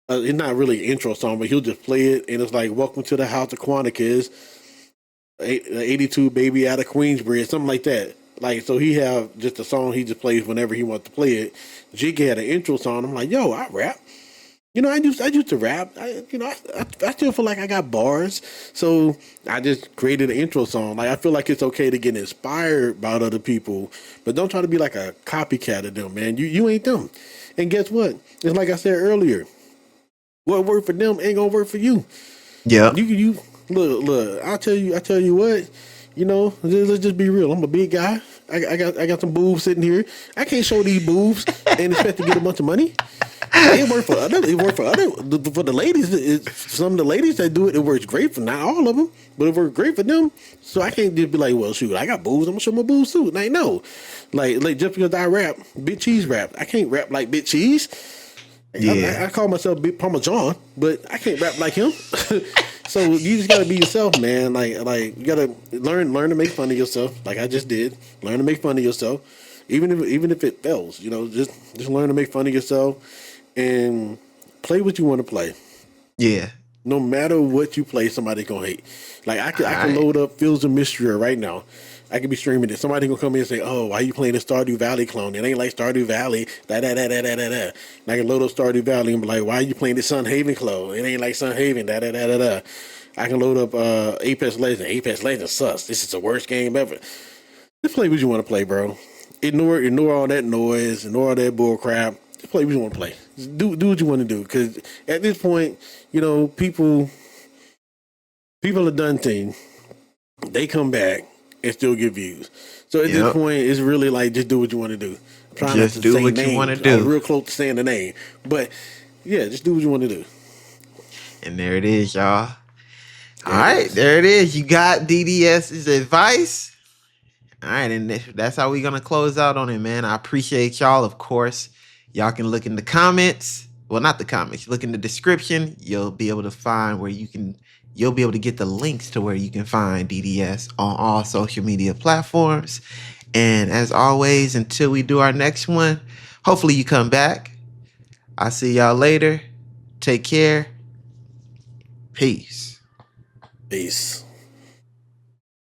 it's not really an intro song, but he'll just play it, and it's like "Welcome to the House of Quanticus," 82 baby out of Queensbridge, something like that. Like so, he have just a song he just plays whenever he wants to play it. Jiggy had an intro song. I'm like, yo, I rap. I used to rap. I still feel like I got bars. So I just created an intro song. Like I feel like it's okay to get inspired by other people, but don't try to be like a copycat of them, man. You ain't them. And guess what? It's like I said earlier. What worked for them ain't gonna work for you. Yep. You look. I tell you what. Let's just be real. I'm a big guy. I got some boobs sitting here. I can't show these boobs and expect to get a bunch of money. It worked for other. It worked for the ladies. Some of the ladies that do it. It works great for not all of them, but it works great for them. So I can't just be like, well, shoot, I got boobs. I'm gonna show my boobs too. Like no, like just because I rap, Big Cheese rap, I can't rap like Big Cheese. Yeah. I call myself Big Parmesan, but I can't rap like him. So you just gotta be yourself, man. Like you gotta learn to make fun of yourself, like I just did. Learn to make fun of yourself, even if it fails. Just learn to make fun of yourself and play what you want to play. Yeah. No matter what you play, somebody gonna hate. Like I can Alright. load up Fields of Mystery right now. I could be streaming it. Somebody gonna come in and say, "Oh, why you playing the Stardew Valley clone? It ain't like Stardew Valley." Da. And I can load up Stardew Valley and be like, "Why you playing the Sun Haven clone? It ain't like Sun Haven." Da. I can load up Apex Legends. Apex Legends sucks. This is the worst game ever. Just play what you want to play, bro. Ignore all that noise. Ignore all that bull crap. Just play what you want to play. Just do what you want to do. Because at this point, people have done things. They come back and still get views. So at this Yep. point, it's really like just do what you want to do. I'm trying Just not to do say what names. you want to I was do. real close to saying the name, but yeah, just do what you want to do. And there it is, y'all. All There it right, is. there it is. You got DDS's advice. All right, and that's how we're gonna close out on it, man. I appreciate y'all, of course. Y'all can look in the comments. Well, not the comments. Look in the description. You'll be able to find where you can. You'll be able to get the links to where you can find DDS on all social media platforms. And as always, until we do our next one, hopefully you come back. I'll see y'all later. Take care. Peace. Peace.